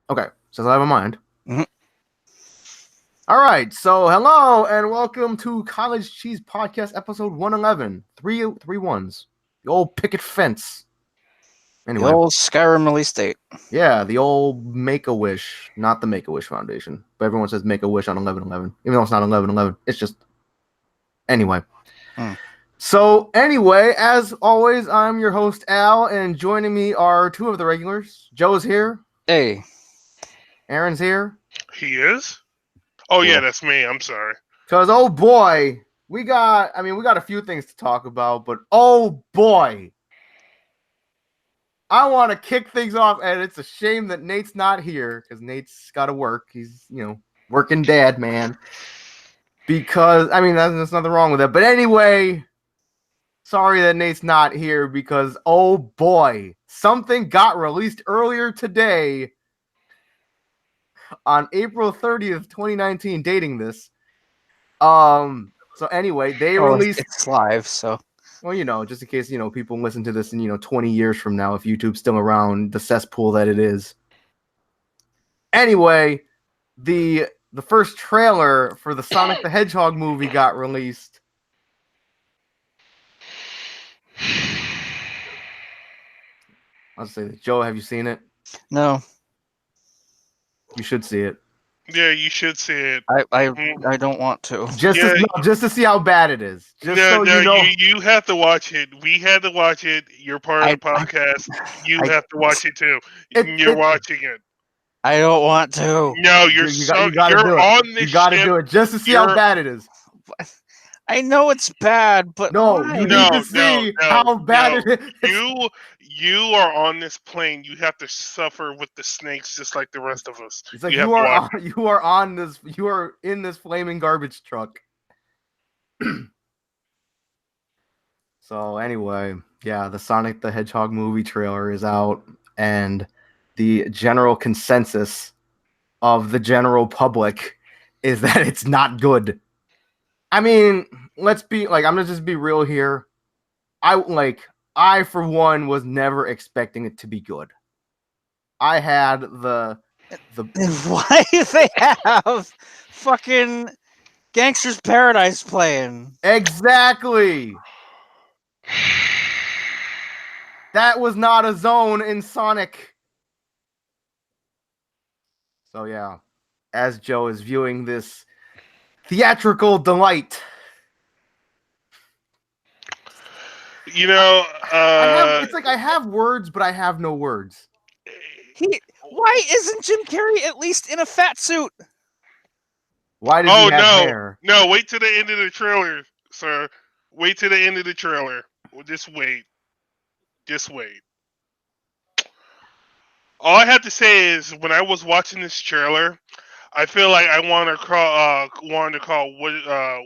Okay, since I have a mind. Mhm. All right, so hello and welcome to College Cheese Podcast episode 111. Three ones. The old picket fence. The Anyway, old Skyrim release date. yeah, the old Make-A-Wish, not the Make-A-Wish Foundation. But everyone says Make-A-Wish on 11/11. Even though it's not 11/11. It's just... Anyway. Hmm. So, anyway, as always, I'm your host, Al, and joining me are two of the regulars. Joe's here. Hey, Aaron's here. He is? Oh, yeah, Cool. that's me. I'm sorry. Because, oh boy, we got a few things to talk about, but oh boy, I want to kick things off, and it's a shame that Nate's not here, because Nate's got to work. He's, working dad, man. Because, there's nothing wrong with that. But anyway, sorry that Nate's not here, because, oh boy, something got released earlier today on April 30th, 2019, dating this. So anyway, they released... It's live, so. Well, just in case, people listen to this in, 20 years from now, if YouTube's still around, the cesspool that it is. Anyway, the first trailer for the Sonic the Hedgehog movie got released. I'll say that. Joe, have you seen it? No, You should see it. Yeah, you should see it. I don't want to. Just to see how bad it is. You have to watch it. We had to watch it. You're part of the podcast. You have to watch it too. You're watching it. I don't want to. No, you're on this. You gotta do it just to see how bad it is. I know it's bad, but no, why? you need to see how bad it is. You are on this plane. You have to suffer with the snakes just like the rest of us. It's like you are in this flaming garbage truck. So anyway, yeah, the Sonic the Hedgehog movie trailer is out, and the general consensus of the general public is that it's not good. I'm gonna just be real here. I for one was never expecting it to be good. I had the Why do they have fucking Gangster's Paradise playing? Exactly. That was not a zone in Sonic. So yeah, as Joe is viewing this theatrical delight, I have words, but I have no words. Why isn't Jim Carrey at least in a fat suit? Why does he have hair? No, wait till the end of the trailer, sir. Wait till the end of the trailer. Just wait. All I have to say is, when I was watching this trailer, I feel like I wanted to call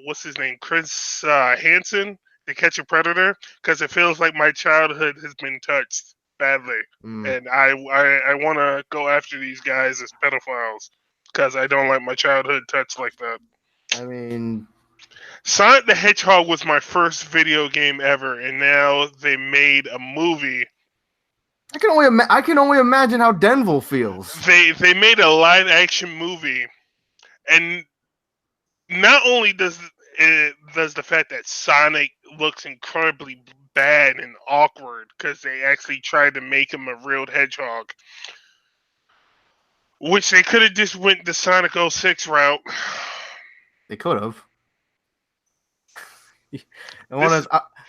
what's his name, Chris Hansen, to Catch a Predator, because it feels like my childhood has been touched badly, and I want to go after these guys as pedophiles because I don't like my childhood touched like that. Sonic the Hedgehog was my first video game ever, and now they made a movie. I can only imagine how Denville feels. They made a live action movie, and not only does the fact that Sonic looks incredibly bad and awkward because they actually tried to make him a real hedgehog, which they could have just went the Sonic 06 route. They could have.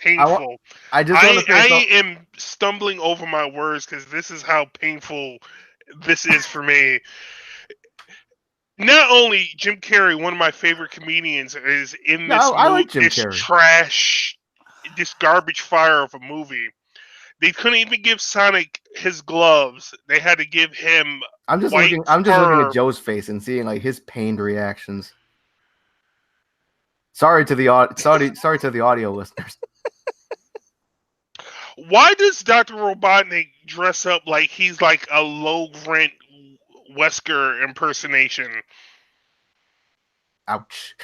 Painful. I am stumbling over my words because this is how painful this is for me. Not only Jim Carrey, one of my favorite comedians, is in this trash, this garbage fire of a movie. They couldn't even give Sonic his gloves. They had to give him. I'm just looking at Joe's face and seeing his pained reactions. Sorry to the audio listeners. Why does Dr. Robotnik dress up like he's like a low rent Wesker impersonation? Ouch.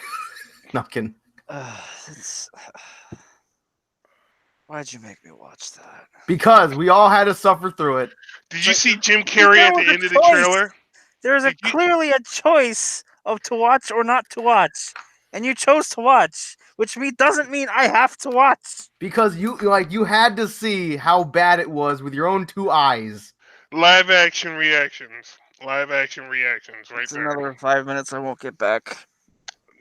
Not kidding. Why'd you make me watch that? Because we all had to suffer through it. Did you see Jim Carrey at the end of the trailer? There's Did you? clearly a choice of to watch or not to watch, and you chose to watch, which doesn't mean I have to watch. Because you had to see how bad it was with your own two eyes. Live action reactions. Live action reactions, right It's there. another 5 minutes I won't get back.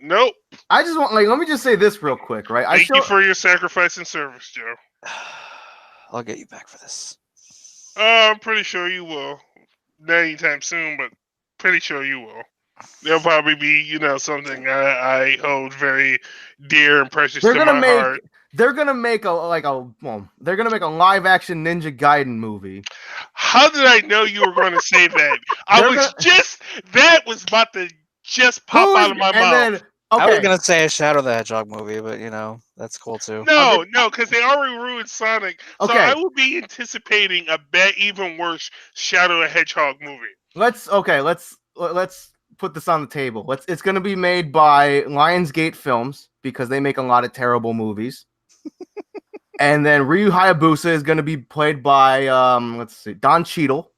Nope. I just want let me just say this real quick, right? Thank you for your sacrifice and service, Joe. I'll get you back for this. I'm pretty sure you will. Not anytime soon, but pretty sure you will. There'll probably be, something I hold very dear and precious They're to gonna my make heart. they're gonna make they're gonna make a live action Ninja Gaiden movie. How did I know you were going to say that? That was about to just pop out of my mouth. Then I was okay, gonna say a Shadow the Hedgehog movie, but that's cool too. No, because they already ruined Sonic. So Okay. I will be anticipating a even worse Shadow the Hedgehog movie. let's put this on the table. It's gonna be made by Lionsgate Films because they make a lot of terrible movies. And then Ryu Hayabusa is gonna be played by Don Cheadle.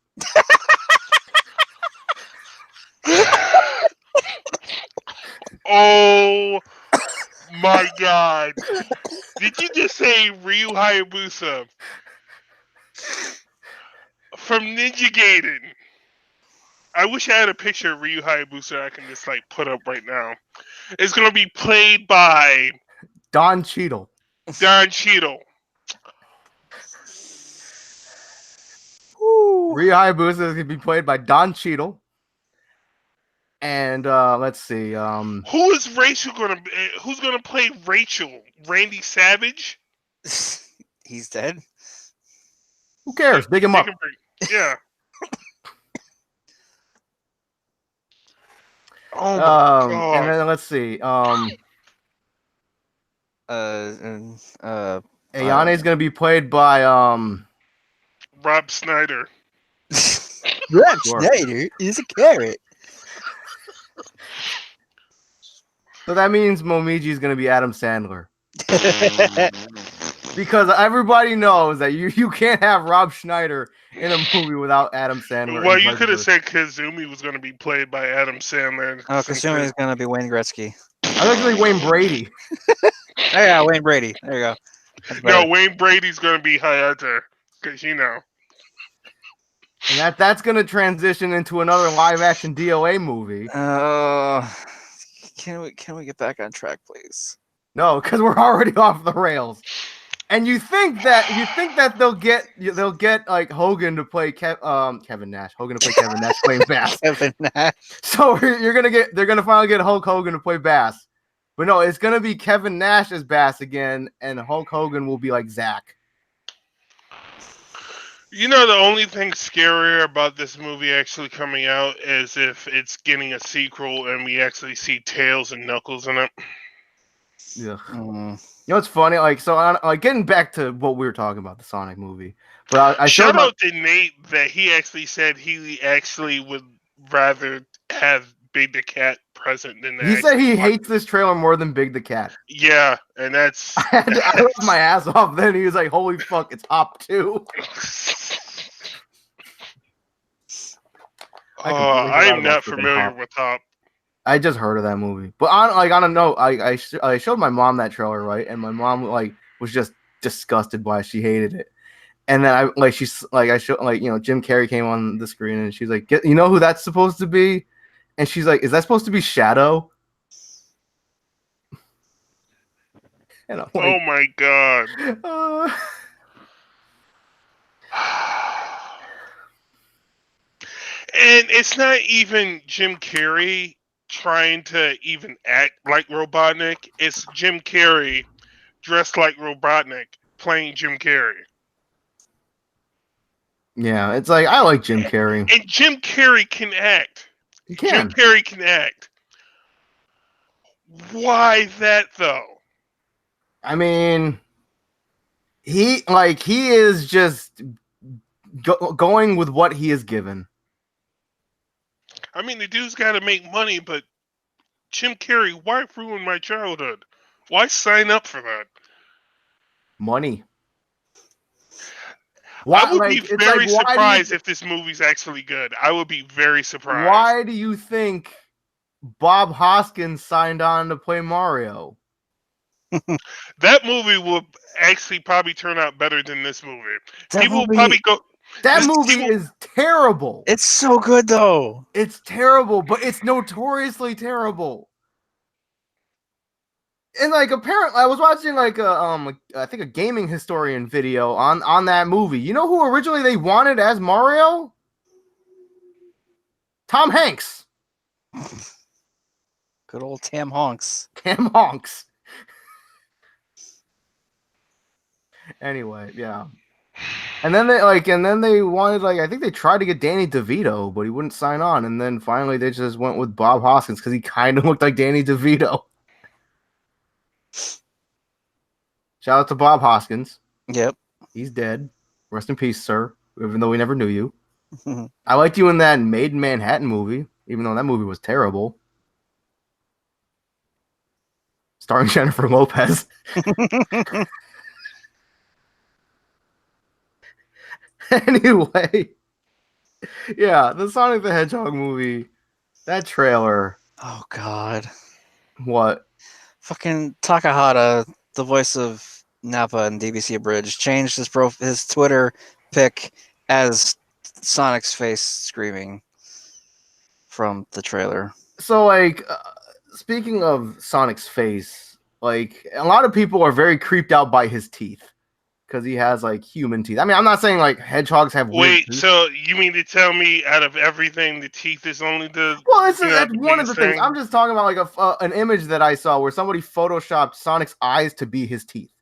Oh my god. Did you just say Ryu Hayabusa from Ninja Gaiden? I wish I had a picture of Ryu Hayabusa I can just put up right now. It's gonna be played by Don Cheadle. Don Cheadle. Ryu Hayabusa is gonna be played by Don Cheadle. And let's see. Who's gonna play Rachel? Randy Savage? He's dead. Who cares? Dig him up. Yeah. Oh my god. And then let's see. Ayane is gonna be played by Rob Snyder. Rob Sure. Schneider is a carrot. So that means Momiji is gonna be Adam Sandler. Because everybody knows that you can't have Rob Schneider in a movie without Adam Sandler. Well, you could have said Kazumi was going to be played by Adam Sandler. Oh, Kazumi is gonna be Wayne Gretzky. I was actually Wayne Brady. Yeah, Wayne Brady. There you go. No, Wayne Brady's going to be Hayata, because And that's gonna transition into another live action DOA movie. Can we get back on track, please? No, because we're already off the rails. And you think that they'll get like Hogan to play Kevin Nash. Hogan to play Kevin Nash playing Bass. Kevin Nash. So they're gonna finally get Hulk Hogan to play Bass. But no, it's gonna be Kevin Nash as Bass again, and Hulk Hogan will be like Zach. The only thing scarier about this movie actually coming out is if it's getting a sequel and we actually see Tails and Knuckles in it. Yeah. You know what's funny? Getting back to what we were talking about, the Sonic movie. But I shout out to Nate that he actually said he actually would rather have Big the Cat present than that. He said he hates this trailer more than Big the Cat. Yeah, and that's I laughed my ass off. Then he was like, "Holy fuck, it's Hop 2." I'm not familiar with Hop. I just heard of that movie, but on a note, I showed my mom that trailer, right, and my mom was just disgusted by it. She hated it, and then I showed Jim Carrey came on the screen and she's like, you know who that's supposed to be? And she's like, is that supposed to be Shadow? And I'm like, oh my god. And it's not even Jim Carrey trying to even act like Robotnik. It's Jim Carrey dressed like Robotnik playing Jim Carrey. Yeah, it's like I like Jim Carrey. And Jim Carrey can act. Jim Carrey can act. Why that though? I mean, he is just going with what he is given. I mean, the dude's got to make money, but Jim Carrey, why ruin my childhood? Why sign up for that? Money. Why? I would be Like it's like very surprised if this movie's actually good. I would be very surprised. why do you think Bob Hoskins signed on to play Mario? That movie will actually probably turn out better than this movie. That People will movie- probably go. That This movie people- is terrible. It's so good though. It's terrible, but it's notoriously terrible. And like apparently, I was watching like I think a gaming historian video on that movie. You know who originally they wanted as Mario? Tom Hanks. Good old Tam Honks. Tam Honks. Anyway, yeah. And then they wanted I think they tried to get Danny DeVito, but he wouldn't sign on. And then finally they just went with Bob Hoskins because he kind of looked like Danny DeVito. Shout out to Bob Hoskins. Yep. He's dead. Rest in peace, sir. Even though we never knew you. I liked you in that Made in Manhattan movie, even though that movie was terrible. Starring Jennifer Lopez. Anyway. Yeah, the Sonic the Hedgehog movie. That trailer. Oh God. What? Fucking Takahata, the voice of Nappa and DBC Abridged, changed his Twitter pic as Sonic's face screaming from the trailer. So, speaking of Sonic's face, a lot of people are very creeped out by his teeth because he has human teeth. I mean, I'm not saying hedgehogs have weird Wait, teeth. so you mean to tell me out of everything, the teeth is only the? Well, that's the one of the things. thing? I'm just talking about an image that I saw where somebody photoshopped Sonic's eyes to be his teeth.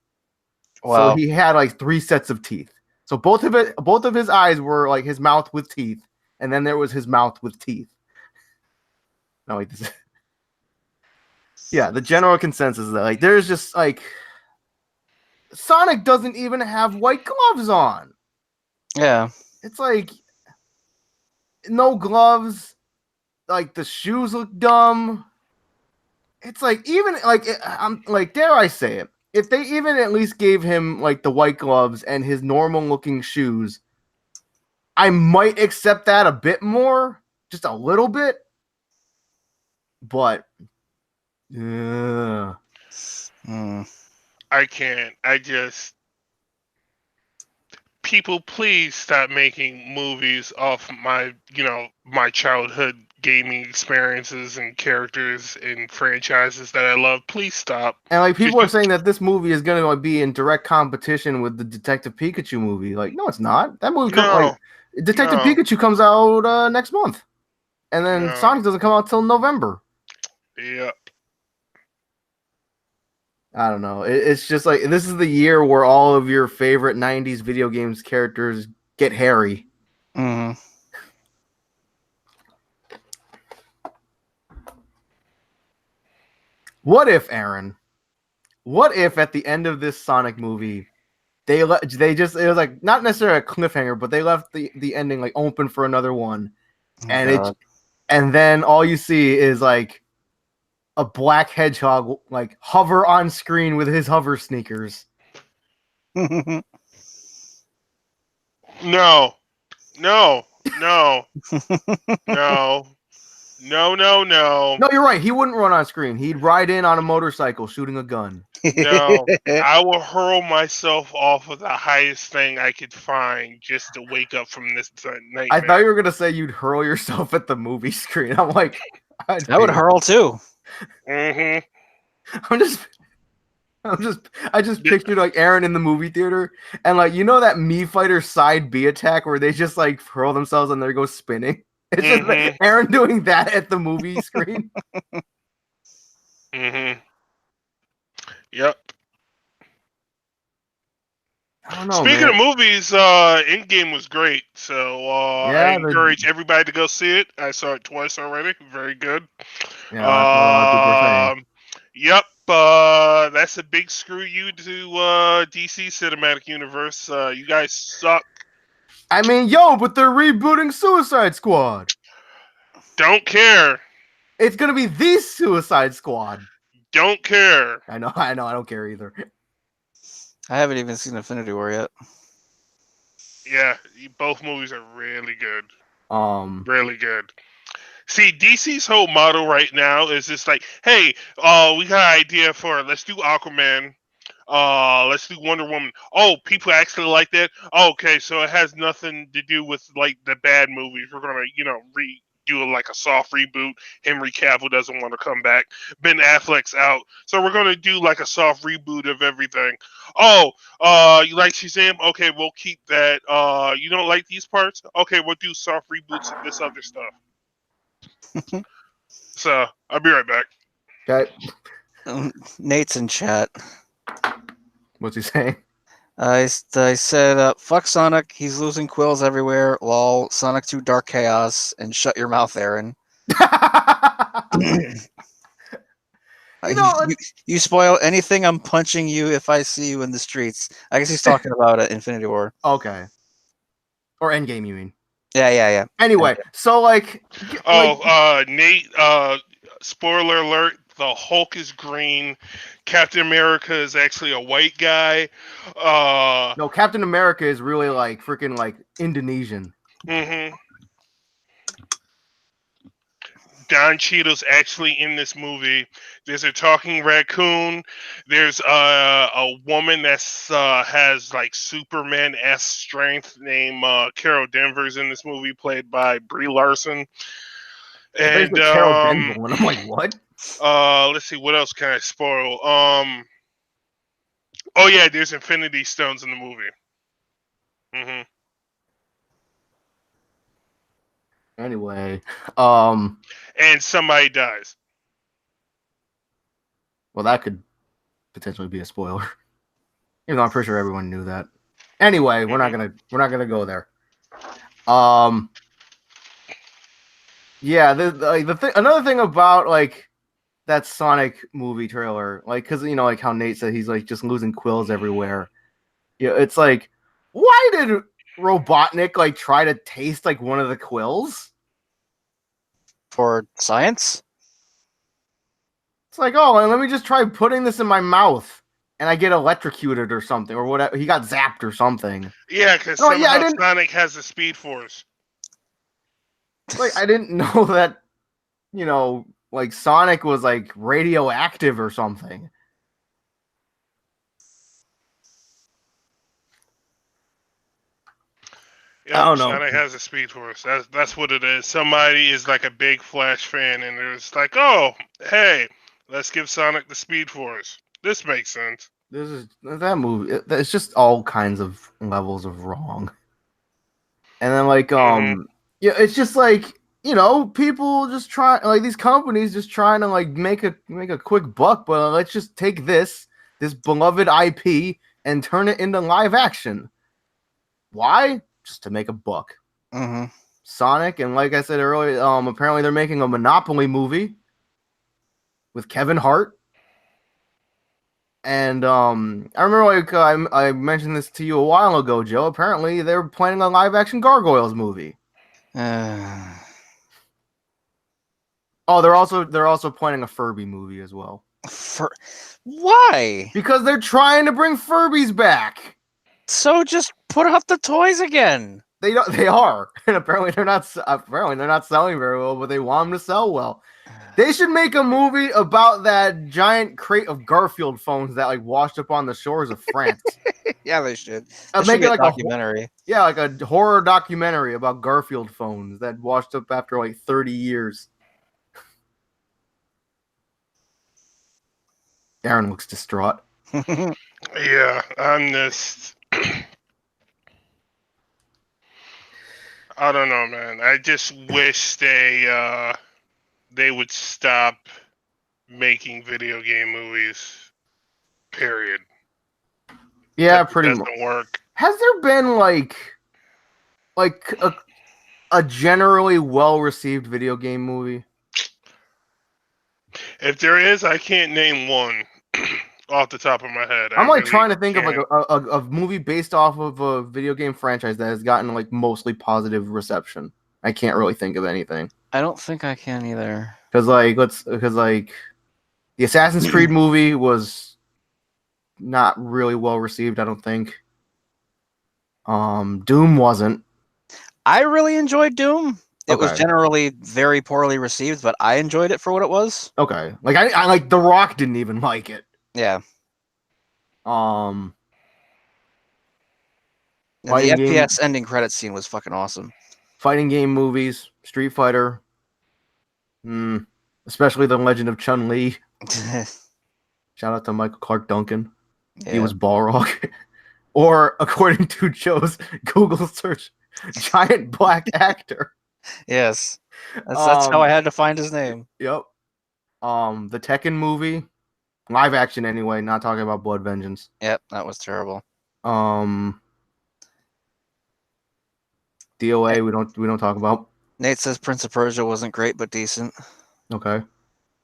Wow. So he had 3 sets of teeth. So both of his eyes were his mouth with teeth, and then there was his mouth with teeth. No, wait, this is... Yeah, the general consensus is that there's just Sonic doesn't even have white gloves on. Yeah. It's no gloves. The shoes look dumb. It's even I'm dare I say it, if they even at least gave him the white gloves and his normal looking shoes, I might accept that a bit more, just a little bit. But Mm. I can't. People, please stop making movies off my childhood gaming experiences and characters and franchises that I love. Please stop. And people are saying that this movie is going to be in direct competition with the Detective Pikachu movie. No, it's not. That movie Detective Pikachu comes out next month, and then Sonic doesn't come out till November. Yeah. I don't know. It's just this is the year where all of your favorite 90s video games characters get hairy. Mm-hmm. What if, Aaron? What if at the end of this Sonic movie, it was not necessarily a cliffhanger, but they left the ending open for another one, and then all you see is a black hedgehog hover on screen with his hover sneakers. No. No. No. No. No, you're right. He wouldn't run on screen. He'd ride in on a motorcycle shooting a gun. No. I will hurl myself off of the highest thing I could find just to wake up from this nightmare. I thought you were gonna say you'd hurl yourself at the movie screen. I'm I would hurl too. Mm-hmm. I just pictured Aaron in the movie theater and that Mii Fighter side B attack where they just hurl themselves and they go spinning. It's just Aaron doing that at the movie screen. Mm-hmm. Yep. I don't know. Speaking man. of movies, Endgame was great. So I encourage everybody to go see it. I saw it twice already. Very good. Yeah, that's what a lot of people are saying. Yep. That's a big screw you to DC Cinematic Universe. You guys suck. I mean, but they're rebooting Suicide Squad. Don't care. It's gonna be the Suicide Squad. Don't care. I know. I don't care either. I haven't even seen Infinity War yet. Yeah, both movies are really good. Um, Really good. See, DC's whole model right now is just like, hey, we got an idea for let's do Aquaman. Let's do Wonder Woman. Oh, people actually like that. Oh, okay, so it has nothing to do with like the bad movies. We're gonna, redo like a soft reboot. Henry Cavill doesn't want to come back. Ben Affleck's out, so we're gonna do like a soft reboot of everything. Oh, you like Shazam? Okay, we'll keep that. You don't like these parts? Okay, we'll do soft reboots of this other stuff. So I'll be right back. okay, Nate's in chat. what's he saying? I said, fuck Sonic. He's losing quills everywhere. Lol. Sonic 2 Dark Chaos. And shut your mouth, Aaron. You know, You spoil anything, I'm punching you if I see you in the streets. I guess he's talking about Infinity War. okay, or Endgame, you mean? Yeah. Anyway, so like, Nate. Spoiler alert: the Hulk is green. Captain America is actually a white guy. no, Captain America is really like freaking like Indonesian. Mm-hmm. Don Cheadle's actually in this movie. There's a talking raccoon. There's a woman that's has like Superman-esque strength named Carol Danvers in this movie, played by Brie Larson. And Carol Denzel, and I'm like, what? let's see, what else can I spoil? Oh yeah, there's Infinity Stones in the movie. Mm-hmm. Anyway, And somebody dies. well, that could potentially be a spoiler, even though I'm pretty sure everyone knew that. Anyway, we're not gonna go there. Yeah, another thing about like that Sonic movie trailer, like, because like how Nate said he's like just losing quills everywhere. Yeah, it's like, why did Robotnik like try to taste like one of the quills? For science? It's like, oh, and let me just try putting this in my mouth, and I get electrocuted or something, or whatever. He got zapped or something. Yeah, because Sonic has the Speed Force. Like, I didn't know that, like Sonic was like radioactive or something. Yeah, I don't know. Sonic has a Speed Force. That's what it is. Somebody is like a big Flash fan, and they're just like, oh, hey, let's give Sonic the Speed Force. This makes sense. That movie. It's just all kinds of levels of wrong. And then like yeah, it's just like people just try like these companies just trying to like make a quick buck, but let's just take this beloved IP and turn it into live action. Why? Just to make a buck. Mm-hmm. Sonic, and like I said earlier, apparently they're making a Monopoly movie with Kevin Hart. And I remember like I mentioned this to you a while ago, Joe. Apparently they're planning a live action Gargoyles movie. Oh, they're also planning a Furby movie as well. Why? Because they're trying to bring Furbies back. So just put out the toys again. They are, and apparently they're not selling very well, but they want them to sell well. They should make a movie about that giant crate of Garfield phones that like washed up on the shores of France. Yeah, they should. Make it like a documentary. Like a horror documentary about Garfield phones that washed up after like 30 years. Aaron looks distraught. Yeah, I'm just. I don't know, man. I just wish they would stop making video game movies. Period. Yeah, pretty much. Doesn't work. Has there been like a generally well-received video game movie? If there is, I can't name one off the top of my head. I'm like trying to think of like a movie based off of a video game franchise that has gotten like mostly positive reception. I can't really think of anything. I don't think I can either. Because the Assassin's Creed movie was not really well received, I don't think. Doom wasn't. I really enjoyed Doom. It was Okay. generally very poorly received, but I enjoyed it for what it was. Okay. Like I like The Rock didn't even like it. Yeah. Um, And the fighting game, FPS ending credit scene was fucking awesome. fighting game movies, Street Fighter, especially The Legend of Chun-Li. Shout out to Michael Clark Duncan. He Yeah. was Balrog. Or according to Joe's Google search, giant black actor. Yes. That's how I had to find his name. Yep. The Tekken movie, live action anyway. Not talking about Blood Vengeance. Yep, that was terrible. DOA we don't talk about. Nate says Prince of Persia wasn't great but decent. Okay.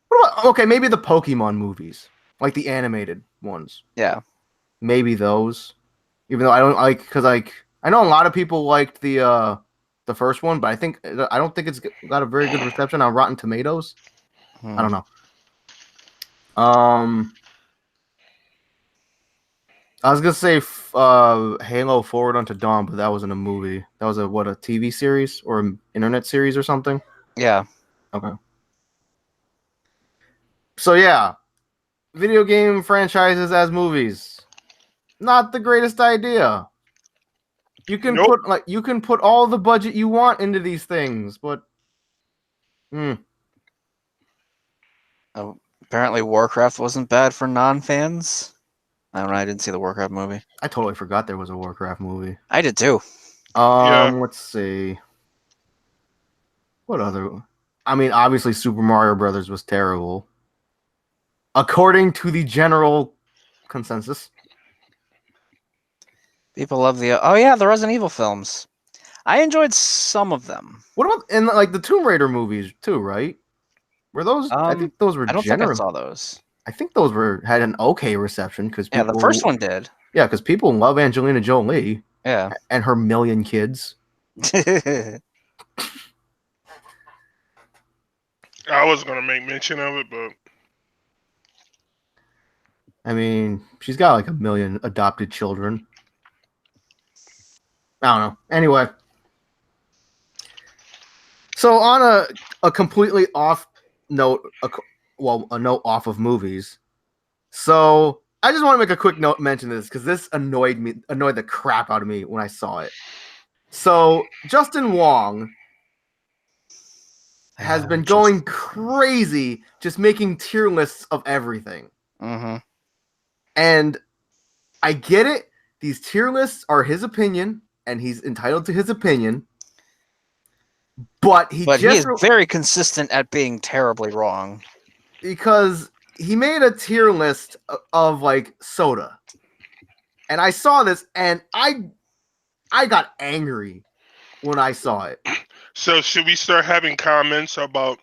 What about, okay, maybe the Pokemon movies, like the animated ones. Yeah. Maybe those. Even though I don't like, because like I know a lot of people liked the first one, but I don't think it's got a very good reception on Rotten Tomatoes. I don't know. I was gonna say Halo Forward Unto Dawn, but that wasn't a movie. That was a TV series or an internet series or something. Yeah. Okay. So yeah, video game franchises as movies, not the greatest idea. You can put all the budget you want into these things, but Apparently Warcraft wasn't bad for non-fans. I don't know. I didn't see the Warcraft movie. I totally forgot there was a Warcraft movie. I did too. Let's see. What other? I mean, obviously Super Mario Brothers was terrible, according to the general consensus. People love the the Resident Evil films. I enjoyed some of them. What about and like the Tomb Raider movies too? Right? Were those? I think those were I don't think I generally. saw those. I think those had an okay reception because Yeah, the first one did. Yeah, because people love Angelina Jolie. Yeah. And her million kids. I was gonna make mention of it, but I mean, she's got like 1 million adopted children. I don't know. Anyway, so on a completely off note, a note off of movies. So I just want to make a quick note mention this because this annoyed the crap out of me when I saw it. So Justin Wong has been going crazy, just making tier lists of everything. Mm-hmm. And I get it. These tier lists are his opinion, and he's entitled to his opinion. But he is very consistent at being terribly wrong. Because he made a tier list of like soda. And I saw this and I got angry when I saw it. So should we start having comments about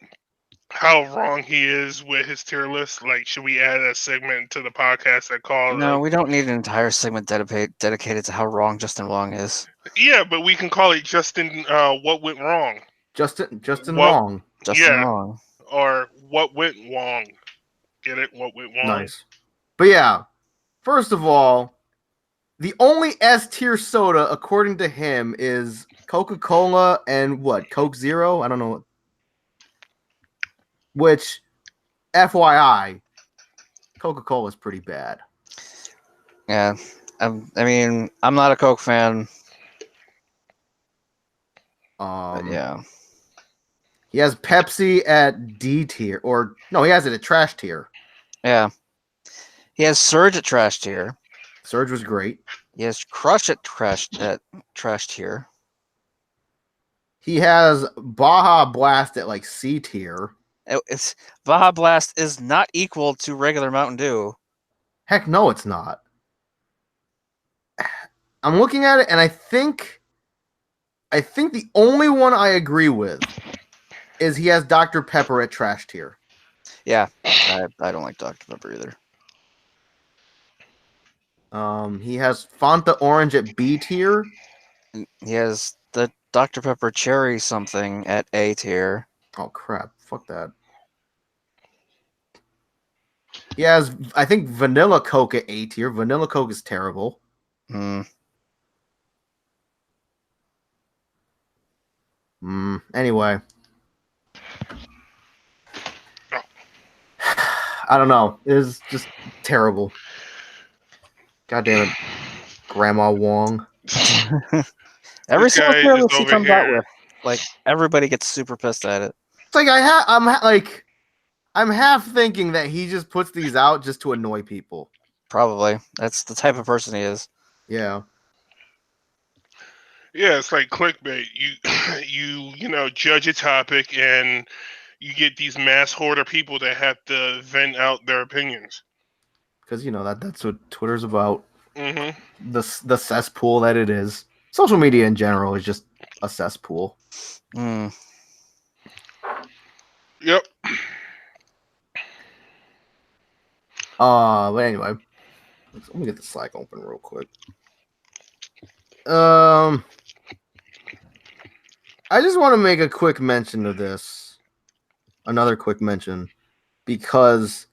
how wrong he is with his tier list? Like, should we add a segment to the podcast that calls? No, we don't need an entire segment dedicated to how wrong Justin Wong is. Yeah, but we can call it Justin. What went wrong? Justin Wrong. Justin Wrong. Or what went wrong? Get it? What went wrong? Nice. But yeah, first of all, the only S tier soda, according to him, is Coca-Cola and what? Coke Zero? I don't know. Which, FYI, Coca-Cola is pretty bad. Yeah. I mean, I'm not a Coke fan. But yeah. He has Pepsi at D tier. Or, no, he has it at trash tier. Yeah. He has Surge at trash tier. Surge was great. He has Crush at trash tier. He has Baja Blast at like C tier. It's Baja Blast is not equal to regular Mountain Dew. Heck no, it's not. I'm looking at it, and I think the only one I agree with is he has Dr. Pepper at trash tier. Yeah, I don't like Dr. Pepper either. He has Fanta Orange at B tier. He has the Dr. Pepper Cherry something at A tier. Oh crap! Fuck that. He has, I think, Vanilla Coke at A tier. Vanilla Coke is terrible. Anyway, Oh. I don't know. It was just terrible. God damn it, Grandma Wong. Every This single guy trailer is she over comes out here. with, like everybody gets super pissed at it. It's like I'm half thinking that he just puts these out just to annoy people. Probably that's the type of person he is. Yeah. Yeah, it's like clickbait. You know, judge a topic and you get these mass hoarder people that have to vent out their opinions. Because that's what Twitter's about. Hmm. The cesspool that it is. Social media in general is just a cesspool. Mm. Yep. But anyway, let me get the Slack open real quick. I just want to make a quick mention of this. Another quick mention, because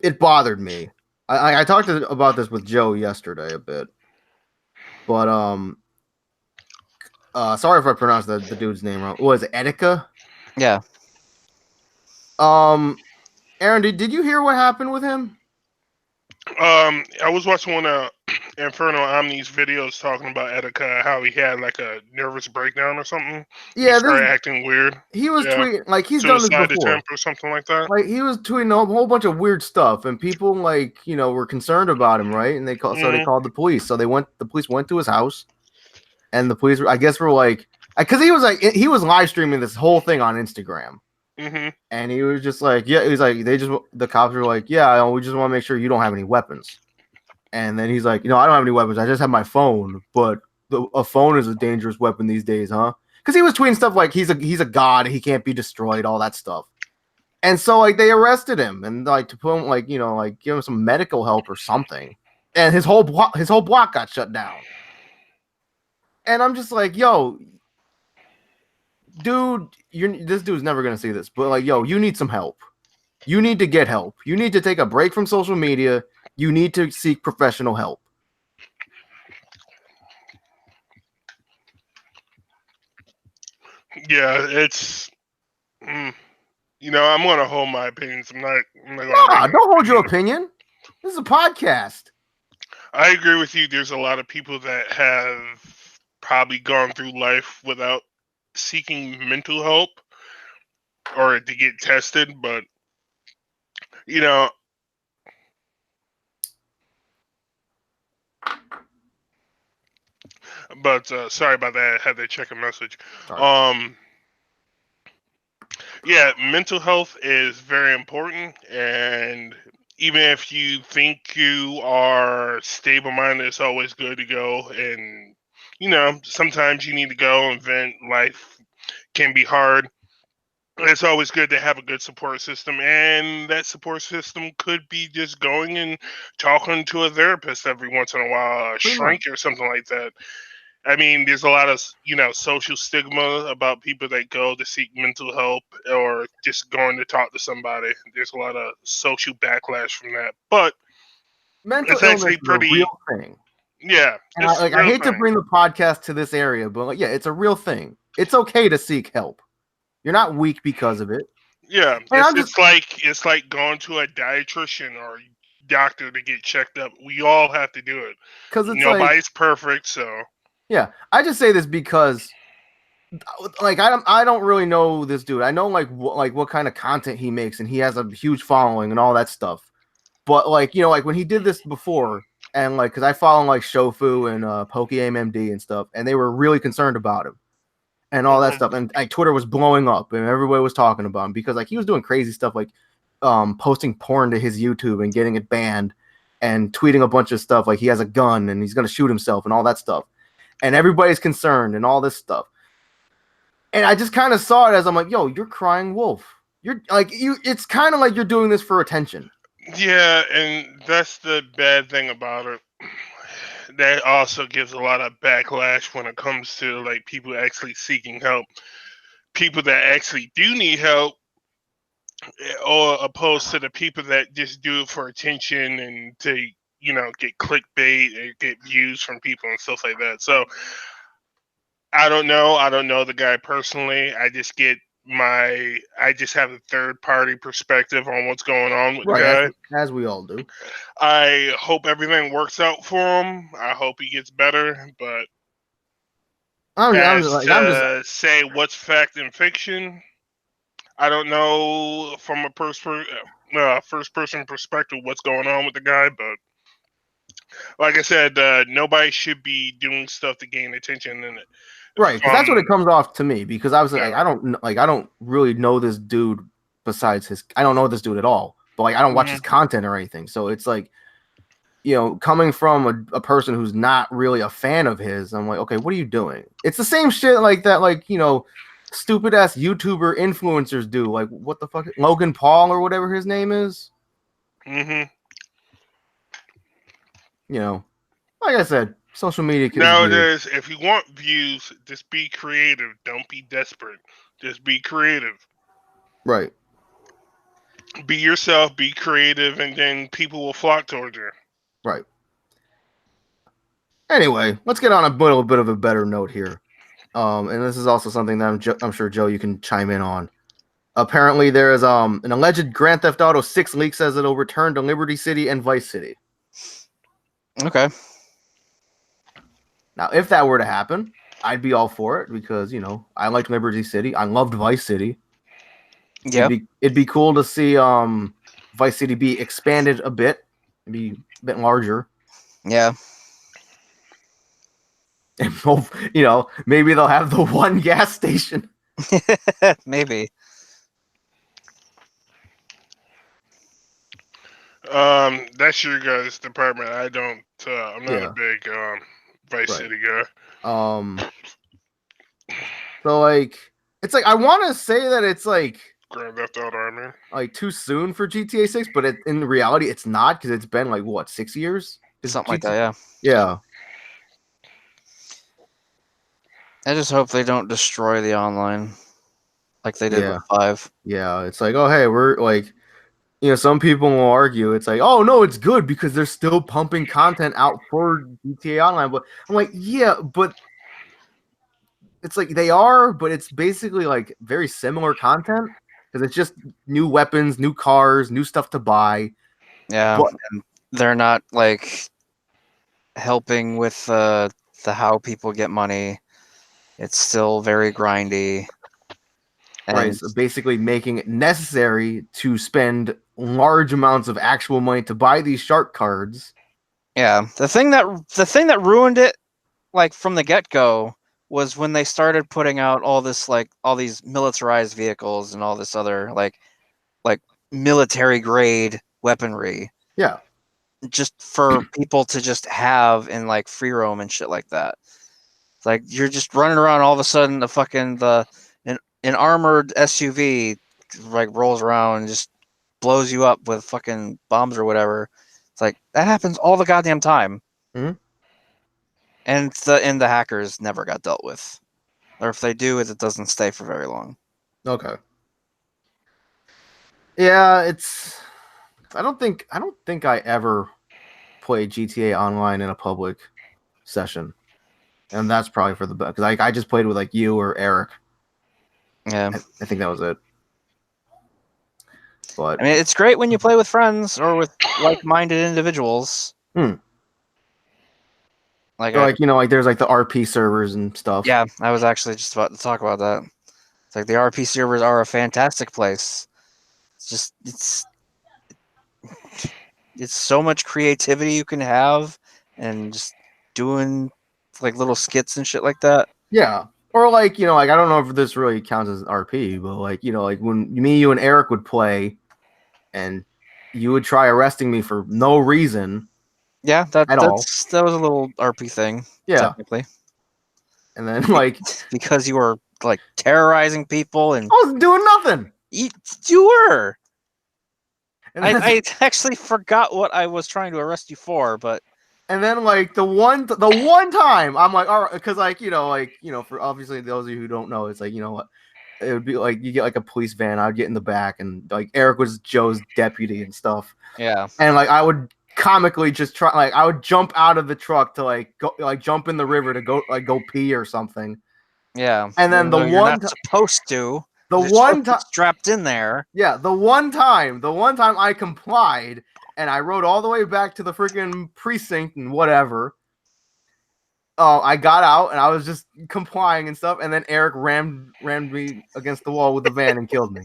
it bothered me. I talked about this with Joe yesterday a bit, but sorry if I pronounced the dude's name wrong. Was it Etika? Yeah. Aaron, did you hear what happened with him? I was watching one of Inferno Omni's videos talking about Etika, how he had like a nervous breakdown or something. He Yeah, started acting weird. he was Yeah. tweeting like he's done this Suicide before. attempt or something like that. Like he was tweeting a whole bunch of weird stuff, and people were concerned about him, right? And they called the police. So the police went to his house, and the police I guess were like, because he was live streaming this whole thing on Instagram, and he was just like, yeah, he was like, the cops were like, yeah, we just want to make sure you don't have any weapons, and then he's like, I don't have any weapons, I just have my phone, but a phone is a dangerous weapon these days, huh? Because he was tweeting stuff like he's a god, he can't be destroyed, all that stuff. And so they arrested him and to put him give him some medical help or something. And his whole block got shut down. And I'm just like, yo, dude, this dude's never gonna see this, but yo, you need some help. You need to get help. You need to take a break from social media. You need to seek professional help. Yeah, it's. I'm gonna hold my opinions. I'm not gonna. Don't hold your opinion. This is a podcast. I agree with you. There's a lot of people that have probably gone through life without seeking mental help or to get tested, but sorry about that. I had to check a message. Sorry. Yeah, mental health is very important, and even if you think you are stable minded, it's always good to go. And sometimes you need to go and vent. Life can be hard. It's always good to have a good support system, and that support system could be just going and talking to a therapist every once in a while, a shrink or something like that. I mean, there's a lot of social stigma about people that go to seek mental help or just going to talk to somebody. There's a lot of social backlash from that, but mental it's illness actually is pretty a real thing. Yeah, I hate to bring the podcast to this area, but yeah, it's a real thing. It's okay to seek help. You're not weak because of it. Yeah, it's like going to a dietitian or doctor to get checked up. We all have to do it because nobody's perfect. So yeah, I just say this because I don't really know this dude. I know what kind of content he makes, and he has a huge following and all that stuff. But when he did this before, and because I follow Shofu and PokeAMMD and stuff, and they were really concerned about him and all that stuff, and Twitter was blowing up, and everybody was talking about him because he was doing crazy stuff posting porn to his YouTube and getting it banned, and tweeting a bunch of stuff like he has a gun and he's gonna shoot himself and all that stuff, and everybody's concerned and all this stuff. And I just kind of saw it as I'm like, yo, you're crying wolf. You're it's kind of like you're doing this for attention. Yeah, and that's the bad thing about it. That also gives a lot of backlash when it comes to people actually seeking help. People that actually do need help, or opposed to the people that just do it for attention and to get clickbait and get views from people and stuff like that. So I don't know. I don't know the guy personally. I just have a third party perspective on what's going on with the Right, guy. as we all do. I hope everything works out for him. I hope he gets better. But I'm as just like to say what's fact and fiction, I don't know from a first person perspective what's going on with the guy. But like I said, nobody should be doing stuff to gain attention and right, because that's what it comes off to me. Because I was like, Yeah. I don't really know this dude besides I don't know this dude at all. But like, I don't watch his content or anything. So it's like, coming from a person who's not really a fan of his, I'm like, okay, what are you doing? It's the same shit like that, like, stupid ass YouTuber influencers do. Like, what the fuck? Logan Paul or whatever his name is. Mm-hmm. Like I said, social media is weird. Nowadays, if you want views, just be creative. Don't be desperate. Just be creative. Right. Be yourself, be creative, and then people will flock towards you. Right. Anyway, let's get on a little bit of a better note here. And this is also something that I'm sure, Joe, you can chime in on. Apparently, there is an alleged Grand Theft Auto 6 leak says it'll return to Liberty City and Vice City. Okay. Now, if that were to happen, I'd be all for it because, I liked Liberty City. I loved Vice City. Yeah. It'd be cool to see Vice City be expanded a bit, be a bit larger. Yeah. And, maybe they'll have the one gas station. Maybe. That's your guys' department. I don't. I'm not a big Vice City guy. So like, it's like I want to say that it's like Grand Theft Auto, I mean, like too soon for GTA 6, but in reality, it's not because it's been like what 6 years, Something like that. Yeah. Yeah. I just hope they don't destroy the online like they did with 5. Yeah, it's like, oh hey, we're like, some people will argue it's like, oh no, it's good because they're still pumping content out for GTA Online, but I'm like, yeah, but it's like they are, but it's basically like very similar content because it's just new weapons, new cars, new stuff to buy. Yeah, but they're not like helping with the how people get money. It's still very grindy. Right, so basically making it necessary to spend large amounts of actual money to buy these shark cards. Yeah, the thing that ruined it, like from the get-go, was when they started putting out all these militarized vehicles and all this other like military grade weaponry. Yeah. Just for people to just have in like free roam and shit like that. It's like you're just running around, all of a sudden an armored SUV like rolls around and just blows you up with fucking bombs or whatever. It's like that happens all the goddamn time. Mm-hmm. And the hackers never got dealt with. Or if they do, it doesn't stay for very long. Okay. Yeah, I don't think I ever played GTA Online in a public session. And that's probably for the best because I just played with like you or Eric. Yeah. I think that was it. But I mean, it's great when you play with friends or with like-minded individuals. Like there's like the RP servers and stuff. Yeah, I was actually just about to talk about that. It's like the RP servers are a fantastic place. It's so much creativity you can have, and just doing like little skits and shit like that. Yeah. Or like, I don't know if this really counts as RP, but like, like when you and Eric would play and you would try arresting me for no reason. Yeah, that was a little RP thing. Yeah. Technically. And then like because you were like terrorizing people and I wasn't doing nothing. You were. And I actually forgot what I was trying to arrest you for, but and then like the one time I'm like, all right, because like for obviously those of you who don't know, it's like it would be like you get like a police van, I'd get in the back, and like Eric was Joe's deputy and stuff. Yeah. And like I would comically just try, I would jump out of the truck to like go, like jump in the river to go pee or something, Yeah. And then Even though you're not supposed to. the You're one supposed to time, be strapped in there. yeah, the one time I complied and I rode all the way back to the freaking precinct and whatever. I got out and I was just complying and stuff, and then Eric rammed me against the wall with the van and killed me.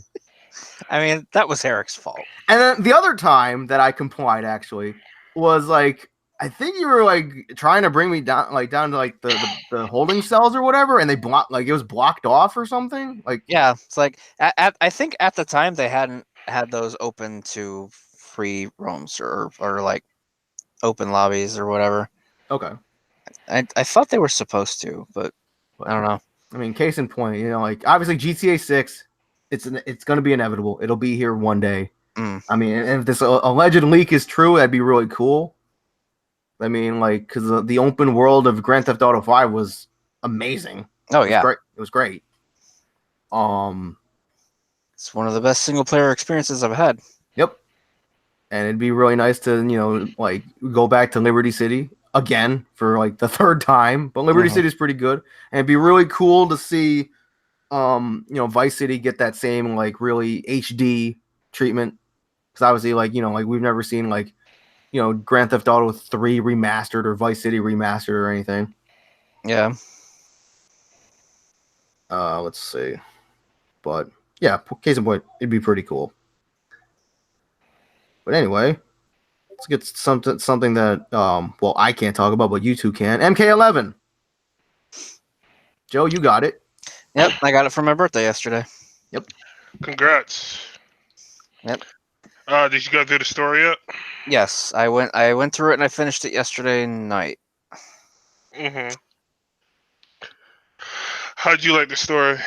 I mean, that was Eric's fault. And then the other time that I complied actually was like, I think you were like trying to bring me down to like the holding cells or whatever, and they blocked, like it was blocked off or something. Like, Yeah, it's like I think at the time they hadn't had those open to free roams or like open lobbies or whatever. okay, I thought they were supposed to, but I don't know. I mean, case in point, you know, like obviously GTA 6, it's going to be inevitable. It'll be here one day. I mean, and if this alleged leak is true, that'd be really cool. I mean, like, because the open world of Grand Theft Auto 5 was amazing. Oh yeah, It was great. It's one of the best single player experiences I've had. Yep. And it'd be really nice to, you know, like go back to Liberty City again for like the third time. But Liberty City is pretty good. And it'd be really cool to see you know, Vice City get that same like really HD treatment. Because obviously, like, you know, like we've never seen like, you know, Grand Theft Auto 3 remastered or Vice City remastered or anything. Yeah. Let's see. But yeah, case in point, it'd be pretty cool. But anyway, let's get something that well, I can't talk about, but you two can. MK11. Joe, you got it. Yep, I got it for my birthday yesterday. Yep. Congrats. Yep. Did you go through the story yet? Yes, I went through it and I finished it yesterday night. Mm-hmm. How'd you like the story?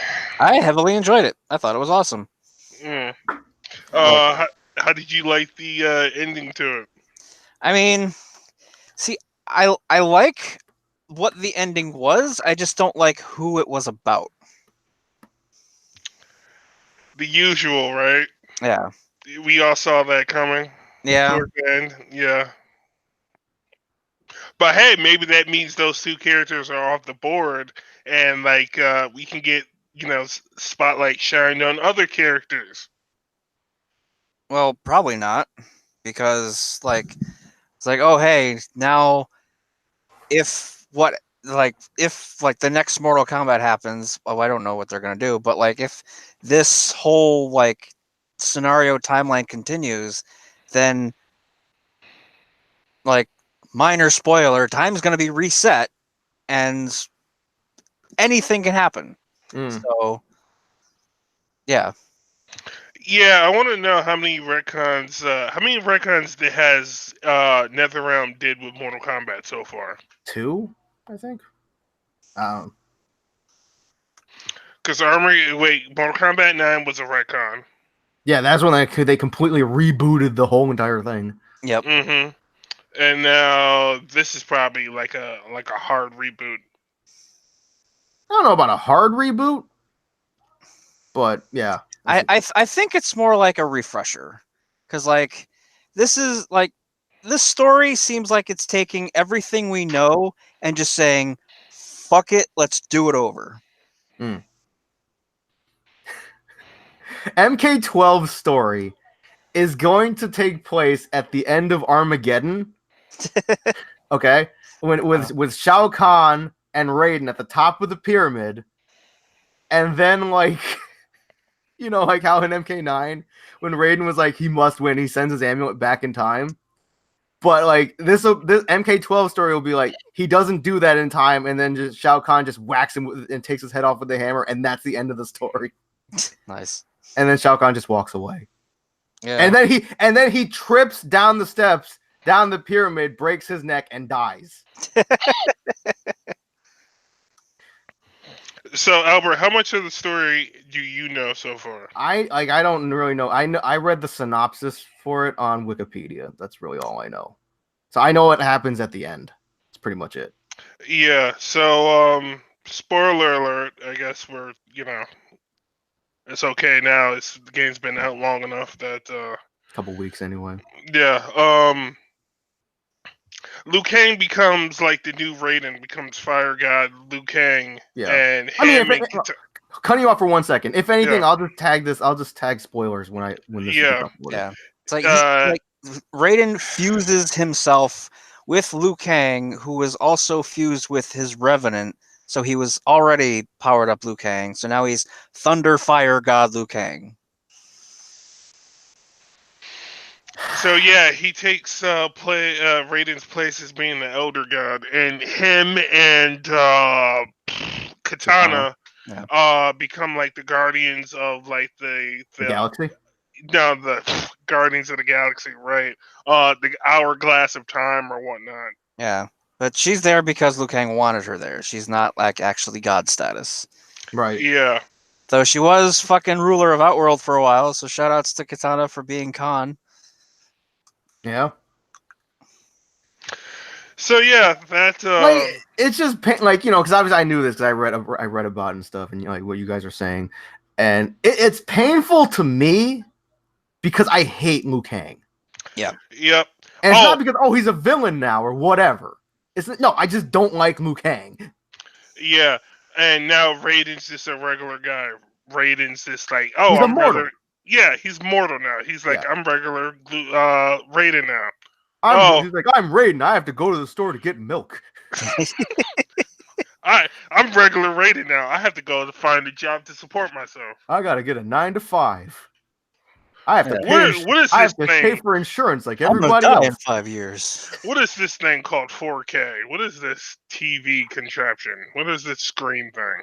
I heavily enjoyed it. I thought it was awesome. How did you like the ending to it? I mean, see, I like what the ending was. I just don't like who it was about. The usual, right? Yeah. We all saw that coming. Yeah. Toward the end. Yeah. But hey, maybe that means those two characters are off the board, and like we can get, you know, spotlight shined on other characters. Well, probably not, because like it's like, oh hey, now if the next Mortal Kombat happens, well, I don't know what they're gonna do, but like if this whole like scenario timeline continues, then like minor spoiler, time's gonna be reset and anything can happen. So yeah. Yeah, I want to know how many retcons that has NetherRealm did with Mortal Kombat so far. 2, I think. Because Mortal Kombat 9 was a retcon. Yeah, that's when they completely rebooted the whole entire thing. Yep. Mm-hmm. And now this is probably like a hard reboot. I don't know about a hard reboot, but yeah. I think it's more like a refresher, because like this story seems like it's taking everything we know and just saying, "Fuck it, let's do it over." MK12's story is going to take place at the end of Armageddon. Okay, with Shao Kahn and Raiden at the top of the pyramid, and then like. You know, like how in MK9, when Raiden was like, he must win, he sends his amulet back in time. But like this MK12 story will be like, he doesn't do that in time, and then just Shao Kahn just whacks him and takes his head off with the hammer, and that's the end of the story. Nice. And then Shao Kahn just walks away. Yeah. And then he trips down the steps, down the pyramid, breaks his neck, and dies. So Albert, how much of the story do you know so far? I don't really know. I read the synopsis for it on Wikipedia. That's really all I know. So I know what happens at the end. That's pretty much it. Yeah. So spoiler alert. I guess we're, you know, it's okay now. The game's been out long enough that couple weeks anyway. Yeah. Liu Kang becomes like the new Raiden, becomes Fire God Liu Kang, Yeah. and I mean, him and cutting you off for 1 second. If anything, yeah, I'll just tag this. I'll just tag spoilers when this gets yeah, uploaded. Yeah. It's like uh, Raiden fuses himself with Liu Kang, who was also fused with his Revenant. So he was already powered up Liu Kang. So now he's Thunder Fire God Liu Kang. so yeah, he takes Raiden's place as being the Elder God, and him and Katana Yeah. become like the guardians of like The Galaxy. no, the Guardians of the Galaxy, right? The hourglass of time or whatnot. Yeah. But she's there because Liu Kang wanted her there. She's not like actually God status. Right. Yeah. Though she was fucking ruler of Outworld for a while, so shout outs to Katana for being Khan. Yeah. So yeah, that Like it's just like because obviously I knew this because I read about it and stuff and like what you guys are saying, and it's painful to me because I hate Liu Kang. yep. And it's not because he's a villain now or whatever. No, I just don't like Liu Kang. Yeah, and now Raiden's just a regular guy. Raiden's just like, He's I'm immortal. regular. Yeah, he's mortal now. He's like, Yeah. I'm regular Raiden now. He's like, I'm Raiden. I have to go to the store to get milk. I'm regular Raiden now. I have to go to find a job to support myself. I gotta get a 9 to 5. I have to What is I this have to thing? pay for insurance like I'm gonna everybody die in else. 5 years. What is this thing called 4K? What is this TV contraption? What is this screen thing?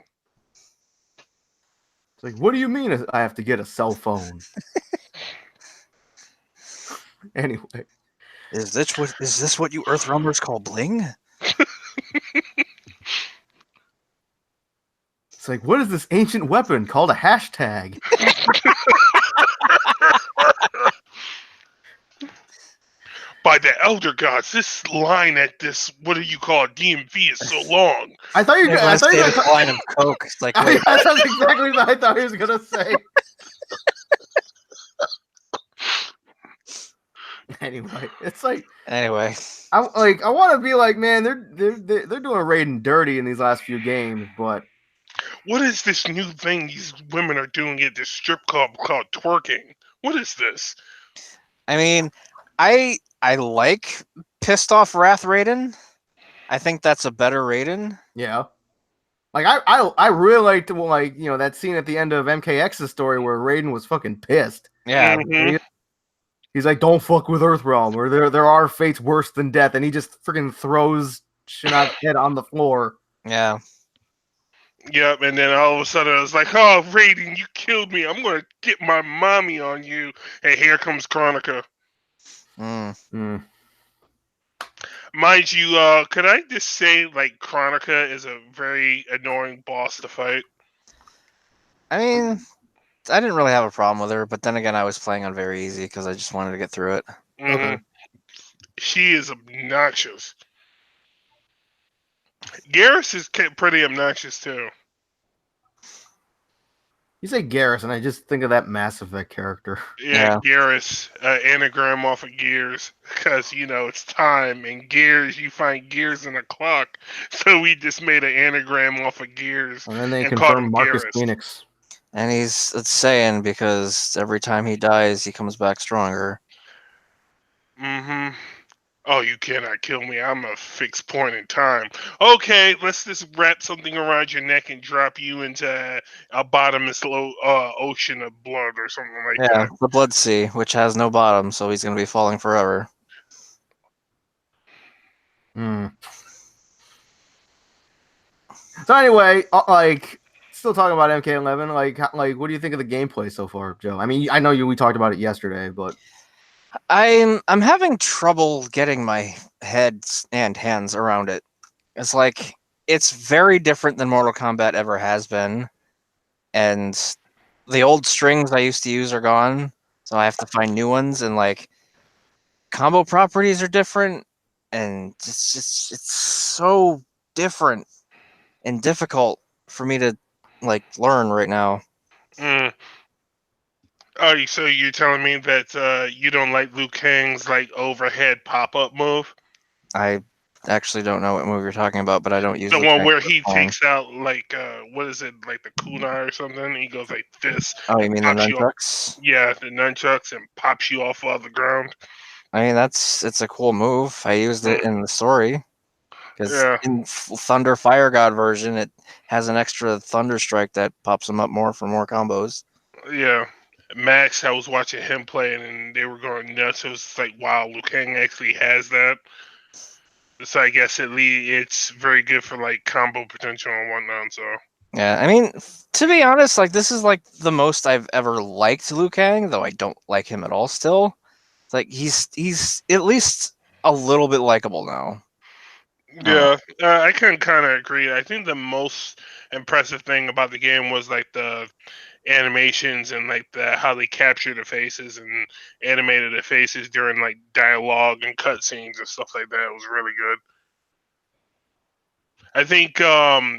It's like, what do you mean I have to get a cell phone? Anyway. Is this what you Earthrealmers call bling? It's like, what is this ancient weapon called a hashtag? By the Elder Gods, this line at this, what do you call it, DMV is so long. I thought you were going to say a line of Coke. It's like, wait. That's exactly what I thought he was going to say. Anyway, it's like I want to be like, man, they're doing Raiden dirty in these last few games, but what is this new thing these women are doing at this strip club called twerking? What is this? I mean, I like pissed off Wrath Raiden. I think that's a better Raiden. Yeah. Like I really liked that scene at the end of MKX's story where Raiden was fucking pissed. Yeah. Mm-hmm. He's like, don't fuck with Earthrealm, or there are fates worse than death, and he just freaking throws Shinnok's head on the floor. Yeah. Yep, and then all of a sudden I was like, oh, Raiden, you killed me. I'm going to get my mommy on you. And here comes Chronica. Mm. Mind you, could I just say, like, Chronica is a very annoying boss to fight? I mean, I didn't really have a problem with her, but then again, I was playing on very easy because I just wanted to get through it. Mm-hmm. Okay. She is obnoxious. Garrus is pretty obnoxious, too. You say Garrus, and I just think of that Mass Effect character. Yeah. Garrus, anagram off of gears, because, it's time, and gears, you find gears in a clock, so we just made an anagram off of gears. And then they confirmed Marcus Phoenix. And it's saying because every time he dies, he comes back stronger. Mm-hmm. Oh, you cannot kill me. I'm a fixed point in time. Okay, let's just wrap something around your neck and drop you into a bottomless ocean of blood or something like that. Yeah, the Blood Sea, which has no bottom, so he's going to be falling forever. So anyway, still talking about MK11. Like, what do you think of the gameplay so far, Joe? I mean, I know we talked about it yesterday, but I'm having trouble getting my head and hands around it. It's like it's very different than Mortal Kombat ever has been, and the old strings I used to use are gone, so I have to find new ones. And like combo properties are different, and it's so different and difficult for me to learn right now. Oh, so you're telling me that you don't like Liu Kang's overhead pop-up move? I actually don't know what movie you're talking about, but I don't use The Liu one Kang where for he song. takes out like what is it, like the kunai or something? He goes like this, Oh, you mean the pops you off. nunchucks? Yeah, the nunchucks and pops you off of the ground. I mean, it's a cool move. I used it in the story because Yeah, in Thunder Fire God version, it has an extra Thunder Strike that pops him up more for more combos. yeah. Max, I was watching him playing, and they were going nuts. It was like, wow, Liu Kang actually has that. So I guess it's very good for like combo potential and whatnot. So Yeah, I mean, to be honest, like this is like the most I've ever liked Liu Kang, though I don't like him at all. Still, it's like he's at least a little bit likable now. yeah, I can kind of agree. I think the most impressive thing about the game was like the animations and like the how they captured the faces and animated the faces during like dialogue and cutscenes and stuff like that. It was really good. I think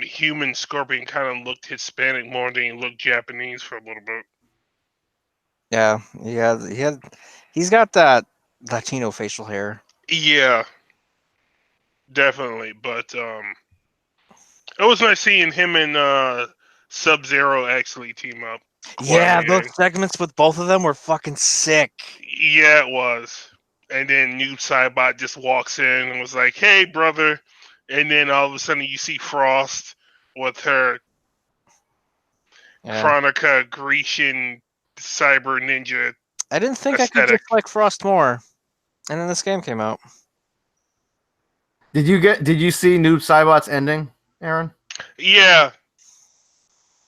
Human Scorpion kind of looked Hispanic more than he looked Japanese for a little bit. Yeah, he's got that Latino facial hair. Yeah, definitely. But it was nice seeing him and Sub Zero actually team up. Yeah, Quietly. those segments with both of them were fucking sick. Yeah, it was. And then Noob Saibot just walks in and was like, "Hey, brother," and then all of a sudden you see Frost with her Yeah, Chronica Grecian cyber ninja I didn't think I could aesthetic. dislike Frost more, and then this game came out. Did you see Noob Saibot's ending, Aaron? Yeah,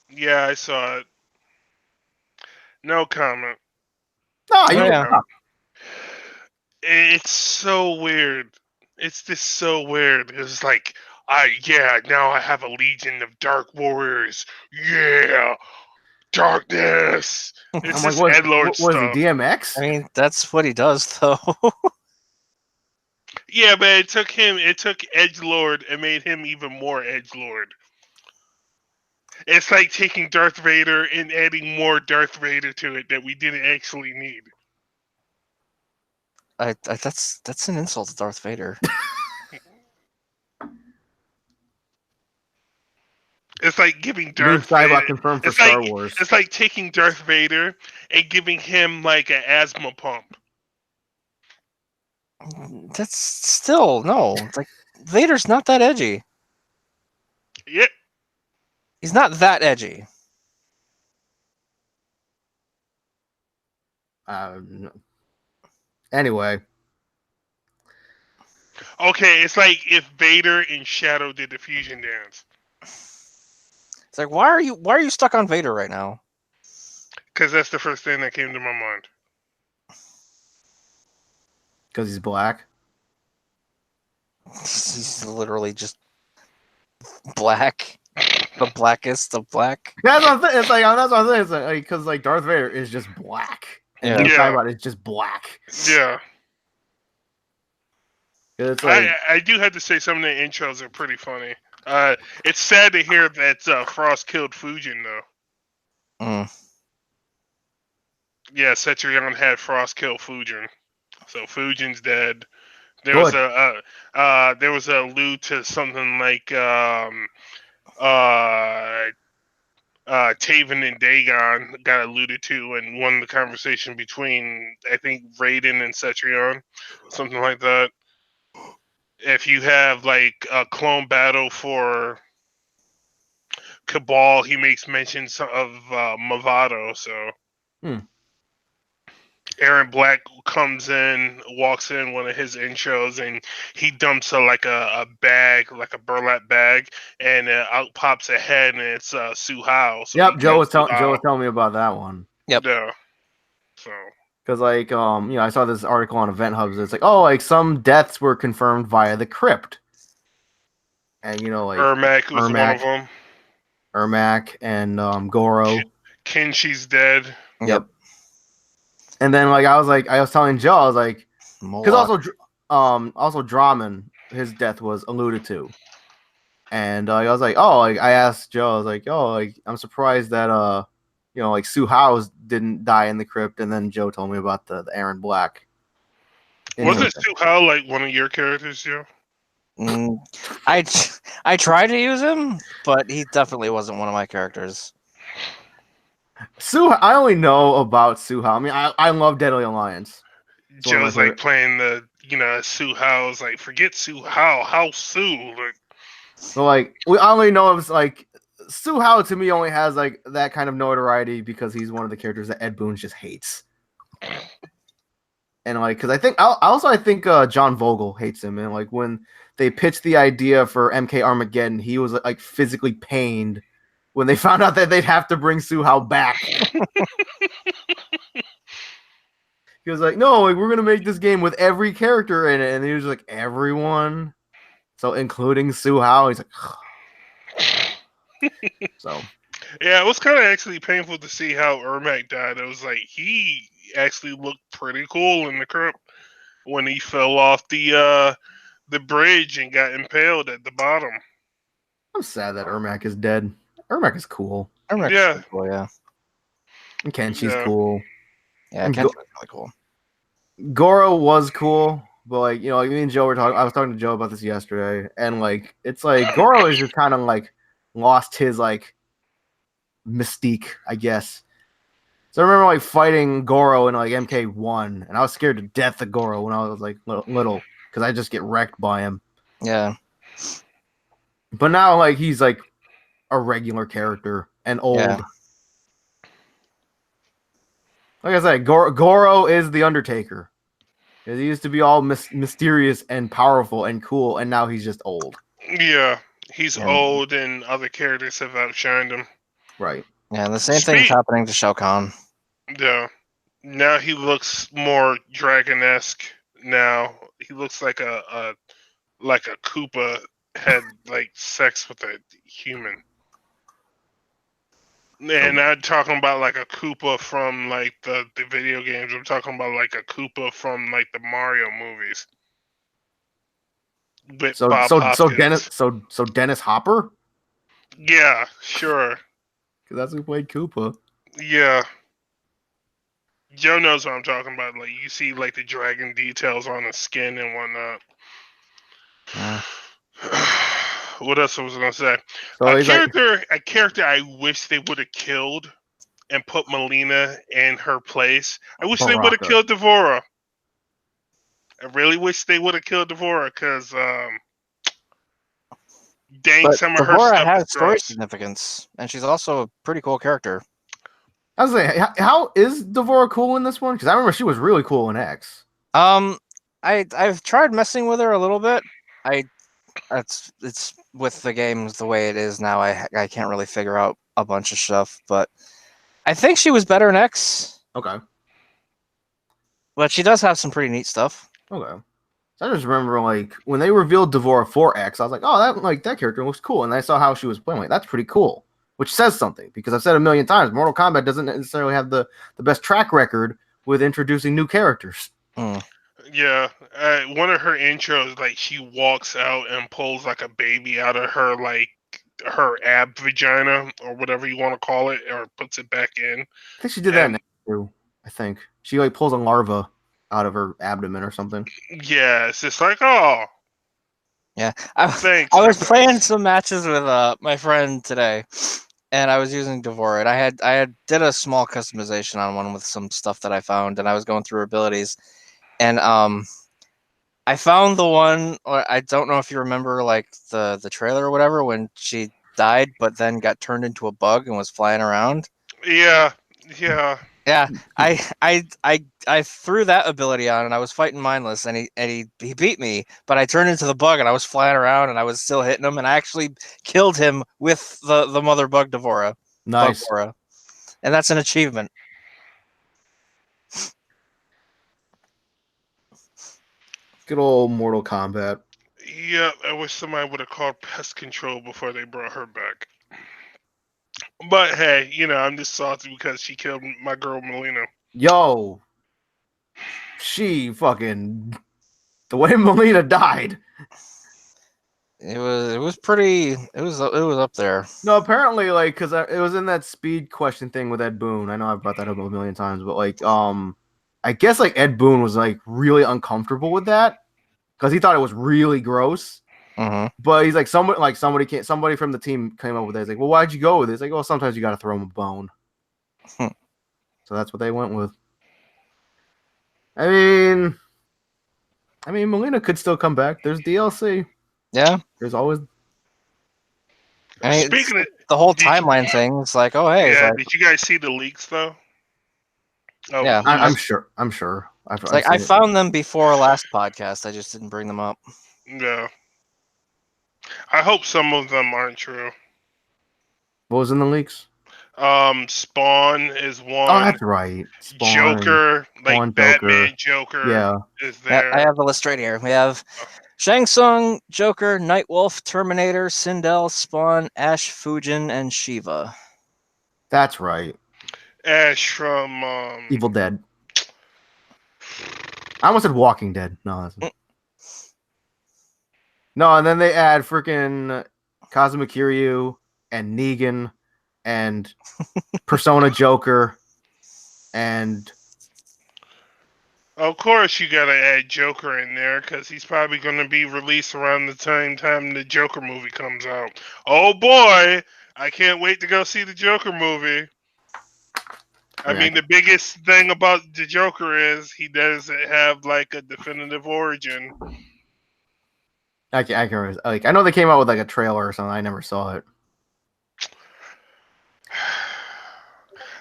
yeah, I saw it. No comment. No, Oh No you. yeah, comment. It's so weird. It's just so weird. It's like, now I have a legion of dark warriors. Yeah, darkness. It's I'm like, just Edlord what is he, stuff. DMX? I mean that's what he does though. Yeah, but it took Edgelord and made him even more Edgelord. It's like taking Darth Vader and adding more Darth Vader to it that we didn't actually need. That's an insult to Darth Vader. It's like giving Noob Darth Vader. Saibot confirmed for It's like Star Wars. it's like taking Darth Vader and giving him like an asthma pump. That's still no. It's like Vader's not that edgy. Yeah. He's not that edgy. Anyway, Okay, it's like if Vader and Shadow did the fusion dance. It's like why are you stuck on Vader right now? Because that's the first thing that came to my mind. because he's black. He's literally just black, the blackest of black. That's what I'm saying. It's like that's what I'm saying. It's like because like Darth Vader is just black, and Yeah. Noob Yeah. Saibot is just black. Yeah. It's like I do have to say some of the intros are pretty funny. It's sad to hear that Frost killed Fujin though. Mm. Yeah, Cetrion had Frost kill Fujin, so Fujin's dead. There was good. there was a allude to something like uh Taven and Dagon got alluded to in one of the conversation between I think Raiden and Cetrion, something like that. If you have like a clone battle for Cabal, he makes mentions of Movado. So Hmm. Aaron Black comes in, walks in one of his intros, and he dumps a bag, like a burlap bag, and out pops a head, and it's Su Hao. So he Yep, kills Su Joe was Hao. telling me about that one. Yep. Yeah. So Because like I saw this article on Event Hubs. It's like, oh, like some deaths were confirmed via the crypt, and like Ermac was one of them. Ermac, and Goro. Kenshi's dead. Yep. And then I was telling Joe, I was like, because Moloch. also Draman, his death was alluded to, and I was like, oh, like I asked Joe, I was like, oh, like I'm surprised that like Su Hao's didn't die in the crypt, and then Joe told me about the Aaron Black. Wasn't Su Hao like one of your characters, Joe? I tried to use him, but he definitely wasn't one of my characters. I only know about Suha. I mean, I love Deadly Alliance. It's one of my Joe's like favorite. playing the Sue Hao's like forget Sue Hao, how Sue like But like, I only know of like Suha to me only has like that kind of notoriety because he's one of the characters that Ed Boon just hates. And like, because I think John Vogel hates him, and like when they pitched the idea for MK Armageddon, he was like physically pained when they found out that they'd have to bring Suha back. He was like, "No, like we're gonna make this game with every character in it," and he was like, "Everyone," so including Suha. He's like, so yeah, it was kind of actually painful to see how Ermac died. It was like he actually looked pretty cool in the crypt when he fell off the bridge and got impaled at the bottom. I'm sad that Ermac is dead. Ermac is cool. Ermac's Yeah. pretty cool, yeah. And Kenshi's Yeah. cool. Yeah, And Kenshi was really cool. Goro was cool, but like like me and Joe were talking. I was talking to Joe about this yesterday, and like it's like Goro is just kind of like lost his like mystique, I guess. So I remember like fighting Goro in like MK1, and I was scared to death of Goro when I was like little because I just get wrecked by him. Yeah. But now like he's like a regular character and old. Yeah. Like I said, Goro is the Undertaker. He used to be all mysterious and powerful and cool, and now he's just old. Yeah, he's Yeah. old, and other characters have outshined him. Right. Yeah, and the same thing's happening to Shao Kahn. Yeah, now he looks more dragon-esque. Now he looks like a Koopa had like sex with a human. And not talking about like a Koopa from like the video games. I'm talking about like a Koopa from like the Mario movies. With Bob Hoskins. So Dennis Hopper? Yeah, sure. Because that's who played Koopa. Yeah. Joe knows what I'm talking about. Like you see like the dragon details on the skin and whatnot. Yeah. What else was I gonna say? So a character I wish they would have killed and put Melina in her place. I wish they would have Baraka. killed Devora. I really wish they would have killed Devora because dang, But some of her Devora stuff has is story gross. significance, and she's also a pretty cool character. I was like, how is Devora cool in this one? Because I remember she was really cool in X. I've tried messing with her a little bit. It's with the games the way it is now. I can't really figure out a bunch of stuff, but I think she was better in X. Okay. But she does have some pretty neat stuff. Okay. So I just remember like when they revealed Devora for X, I was like, oh, that character looks cool, and I saw how she was playing. Like that's pretty cool, which says something because I've said a million times, Mortal Kombat doesn't necessarily have the best track record with introducing new characters. Yeah, one of her intros, like she walks out and pulls like a baby out of her like her ab vagina or whatever you want to call it, or puts it back in. I think she did that in X too. I think she like pulls a larva out of her abdomen or something. Yeah, it's just like, oh, yeah. thanks. I was playing some matches with my friend today, and I was using Devora, and I had did a small customization on one with some stuff that I found, and I was going through her abilities, and I found the one. Or I don't know if you remember, like the trailer or whatever, when she died, but then got turned into a bug and was flying around. Yeah. Yeah, I threw that ability on, and I was fighting mindless, and he beat me. But I turned into the bug, and I was flying around, and I was still hitting him, and I actually killed him with the mother bug Devora. Nice. Bug-Vora. And that's an achievement. Good old Mortal Kombat. Yeah, I wish somebody would have called pest control before they brought her back. But hey, I'm just salty because she killed my girl Melina. Yo, she fucking the way Melina died. It was pretty. It was up there. No, apparently, like, because it was in that speed question thing with Ed Boon. I know I've brought that up a million times, but like, I guess like Ed Boon was like really uncomfortable with that because he thought it was really gross. Mhm. But he's like somebody from the team came up with it. He's like, well, why'd you go with it? It's like, well, sometimes you got to throw him a bone. Hmm. So that's what they went with. I mean, Melina could still come back. There's DLC. Yeah. There's always. I mean, it's Speaking of, the whole did you, timeline thing. It's like, oh hey, it's yeah, like, did you guys see the leaks though? Oh, yeah. I'm who's sure. I'm sure. It's I've like I seen it. found them before last podcast. I just didn't bring them up. no? I hope some of them aren't true. What was in the leaks? Spawn is Oh, one. that's right. Spawn and Joker, like Spawn Joker. Batman Joker, Yeah. is Yeah, I there. have the list right here. We have Shang Tsung, Joker, Nightwolf, Terminator, Sindel, Spawn, Ash, Fujin, and Shiva. That's right. Ash from Evil Dead. I almost said Walking Dead. No, that's... No, and then they add freaking Kazuma Kiryu and Negan and Persona Joker and Of course, you gotta add Joker in there because he's probably going to be released around the time the Joker movie comes out. Oh boy, I can't wait to go see the Joker movie. I Yeah. mean, the biggest thing about the Joker is he doesn't have like a definitive origin. I can't remember. Like, I know they came out with like a trailer or something. I never saw it.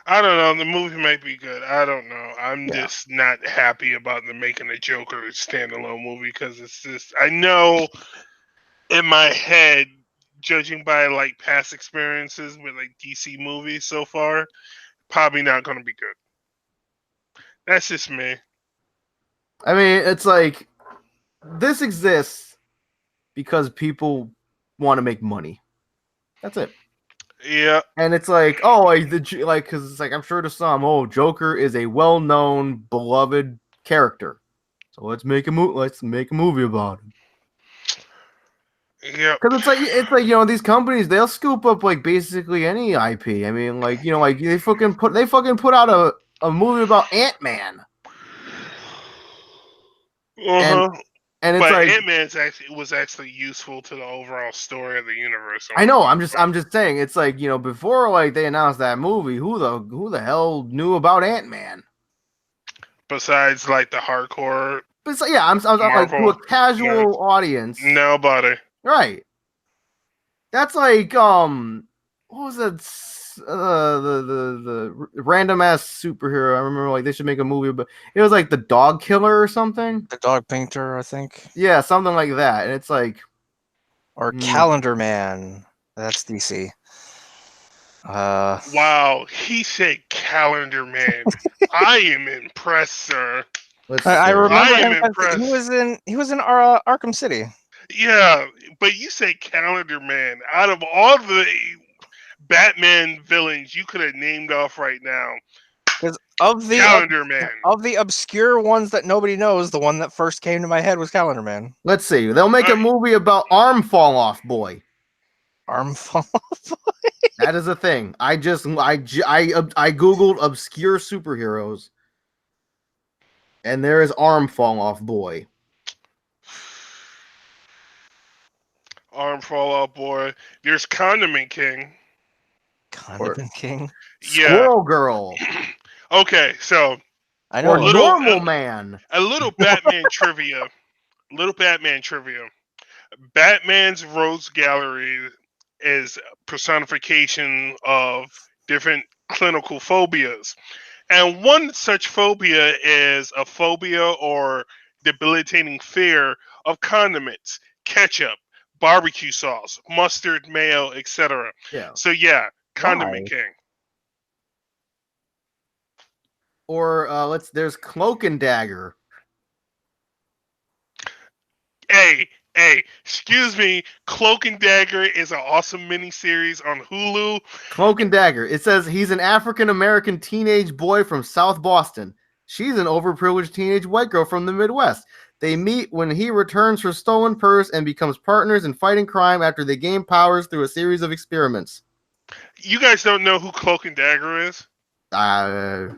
I don't know. The movie might be good. I don't know. I'm Yeah. just not happy about them making a Joker standalone movie because it's just. I know in my head, judging by like past experiences with like DC movies so far, probably not going to be good. That's just me. I mean, it's like this exists because people want to make money. That's it. Yeah. And it's like, oh, like because it's like I'm sure to some, oh, Joker is a well-known, beloved character, so let's make a movie about it. Yep. Because it's like these companies, they'll scoop up like basically any IP. I mean, like like they fucking put out a movie about Ant-Man, and Uh-huh. and it's But like Ant-Man's was actually useful to the overall story of the universe. I know. I'm just saying. It's like before like they announced that movie, who the hell knew about Ant Man? Besides, like the hardcore But it's like, yeah, I'm like to Marvel a casual audience, nobody. right? That's like what was that? The random ass superhero. I remember like they should make a movie, but it was like the Dog Killer or something. The Dog Painter, I think, Yeah, something like that. And it's like, or hmm. Calendar Man. That's DC. Wow, he said Calendar Man. I am impressed, sir. Let's I see. remember I am him. impressed. He was in Arkham City. Yeah, but you say Calendar Man. Out of all the Batman villains you could have named off right now, Because of Calendar Man. the obscure ones that nobody knows, the one that first came to my head was Calendar Man. Let's see. They'll make a movie about Arm Fall Off Boy. Arm fall. That is a thing. I googled obscure superheroes, and there is Arm Fall Off Boy. Arm Fall Out Boy. There's Condiment King. Condiment King. Yeah. Squirrel Girl. Okay, so I know. Or Little- Normal Man. a little Batman trivia. Little Batman trivia. Batman's Rogues Gallery is personification of different clinical phobias. And one such phobia is a phobia or debilitating fear of condiments, ketchup, barbecue sauce, mustard, mayo, etc. Yeah. So yeah, Condiment Why? King. Or there's Cloak and Dagger. Hey, excuse me. Cloak and Dagger is an awesome miniseries on Hulu. Cloak and Dagger. It says he's an African American teenage boy from South Boston. She's an overprivileged teenage white girl from the Midwest. They meet when he returns her stolen purse and becomes partners in fighting crime after they gain powers through a series of experiments. You guys don't know who Cloak and Dagger is? Oh.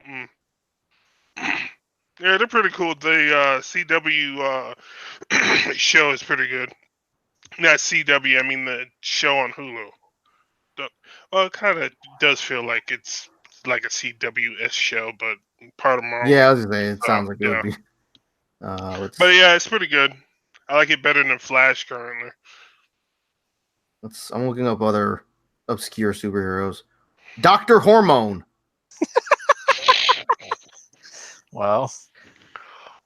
Mm. Yeah, they're pretty cool. The CW show is pretty good. Not CW. I mean the show on Hulu. Well, it kind of does feel like it's like a CWS show, but part of Marvel. Yeah, I was gonna say it So sounds like it would yeah, be. but Let's yeah, it's pretty good. I like it better than Flash currently. let's. I'm looking up other obscure superheroes. Doctor Hormone Wow.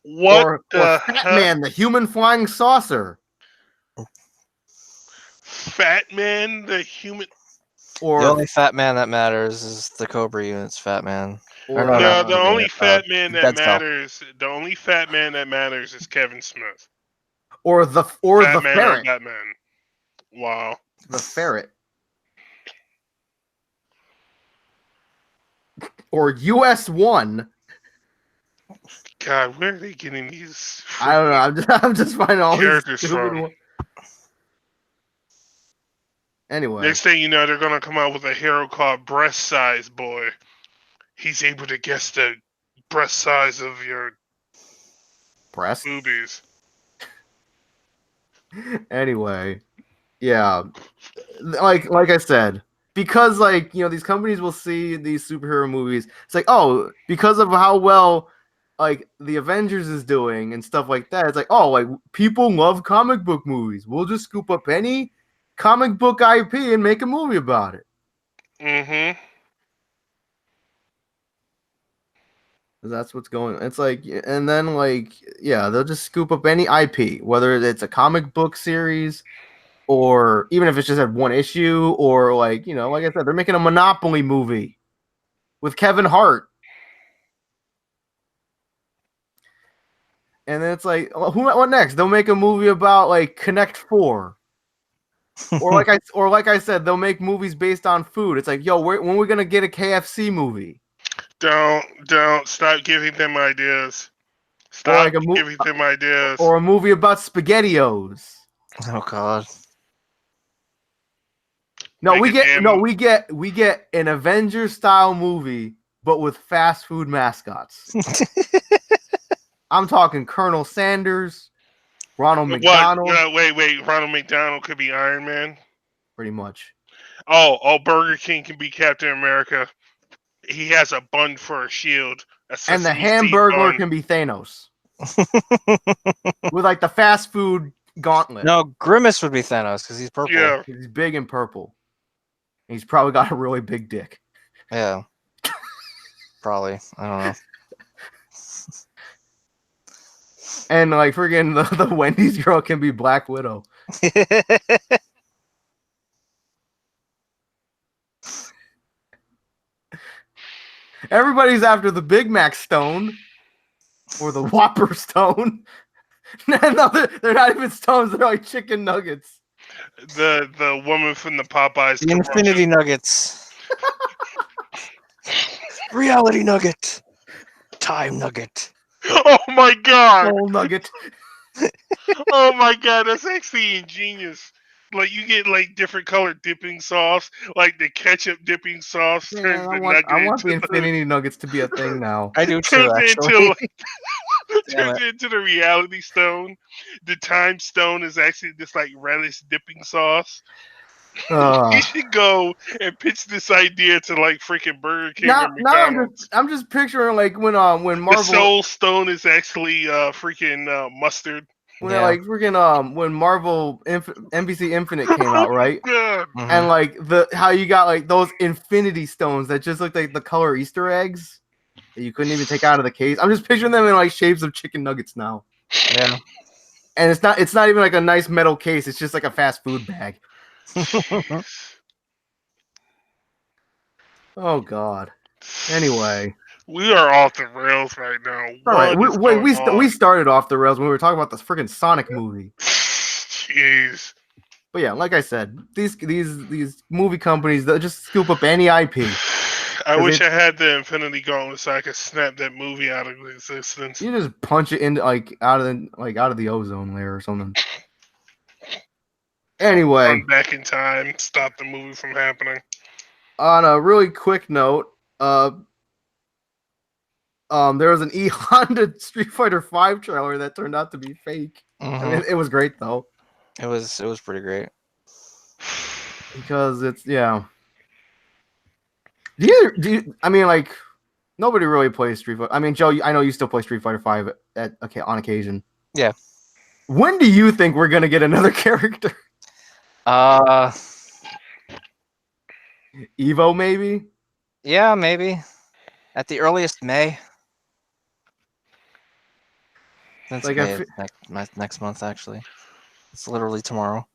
What or the Fat heck? Man, the human flying saucer, Fat Man, the human. The or only fat man that matters is the Cobra Unit's fat man. Or or no, No, not the Cobra only Unit. fat man that Dead Cell. matters. The only fat man that matters is Kevin Smith. or Fat the Man or ferret, Batman. Wow. the ferret, or US1. God, where are they getting these I don't know. I'm just finding all these characters stupid from? ones. Anyway, Next thing you know, they're gonna come out with a hero called Breast Size Boy. He's able to guess the breast size of your press. boobies. Anyway, yeah, like I said, because these companies will see these superhero movies. It's like, oh, because of how well like the Avengers is doing and stuff like that. It's like, oh, like people love comic book movies. We'll just scoop up any comic book IP and make a movie about it. Mm-hmm. That's what's going. It's like, and then yeah, they'll just scoop up any IP, whether it's a comic book series or even if it's just at one issue, or like I said, they're making a Monopoly movie with Kevin Hart, and then it's like, what next? They'll make a movie about like Connect Four, or like I said, they'll make movies based on food. It's like, yo, when are we gonna get a KFC movie? Don't stop giving them ideas. Or Stop like giving them ideas. or a movie about SpaghettiOs. Oh God. No, Make we get an Avengers style movie, but with fast food mascots. I'm talking Colonel Sanders, Ronald What? McDonald, Wait. Ronald McDonald could be Iron Man. pretty much. Oh, Burger King can be Captain America. He has a bun for a shield. A And the sesame seed Hamburglar bun. can be Thanos with like the fast food gauntlet. No, Grimace would be Thanos because he's purple. Yeah. He's big and purple. And he's probably got a really big dick. Yeah. Probably. I don't know. And like friggin' the Wendy's girl can be Black Widow. Everybody's after the Big Mac stone or the Whopper stone. No, they're not even stones. They're like chicken nuggets. The woman from the Popeyes The Infinity Nuggets. Reality Nugget. Time Nugget. Oh my god! Soul nugget. Oh my god, that's actually ingenious. Like you get like different colored dipping sauce, like the ketchup dipping sauce Man, turns the I nugget want the into Infinity Nuggets to be a thing now. I do too, turns it actually. into like, Damn turns it into the reality stone. The time stone is actually just like relish dipping sauce. You should go and pitch this idea to like freaking Burger King or McDonald's. I'm just picturing like when The Marvel soul stone is actually freaking mustard. when Yeah. like freaking when Marvel NBC Infinite came out, right? God. Mhm. And like how you got like those Infinity Stones that just looked like the color Easter eggs that you couldn't even take out of the case. I'm just picturing them in like shapes of chicken nuggets now. Yeah. And it's not even like a nice metal case. It's just like a fast food bag. Oh God. Anyway, We are off the rails right now. all right. What is Wait, going we on? started off the rails when we were talking about this freaking Sonic movie. Jeez. But yeah, like I said, these movie companies, they'll just scoop up any IP. I wish I had the Infinity Gauntlet so I could snap that movie out of existence. You just punch it into out of the ozone layer or something. Anyway, Run back in time, stop the movie from happening. on a really quick note, there was an Honda Street Fighter V trailer that turned out to be fake. I mean, it was great though. It was pretty great. because it's yeah. I mean, like nobody really plays Street Fighter. I mean, Joe, I know you still play Street Fighter Five on occasion. Yeah. When do you think we're gonna get another character? Evo, maybe. Yeah, maybe at the earliest May. Since Like, May is next month, actually. It's literally tomorrow.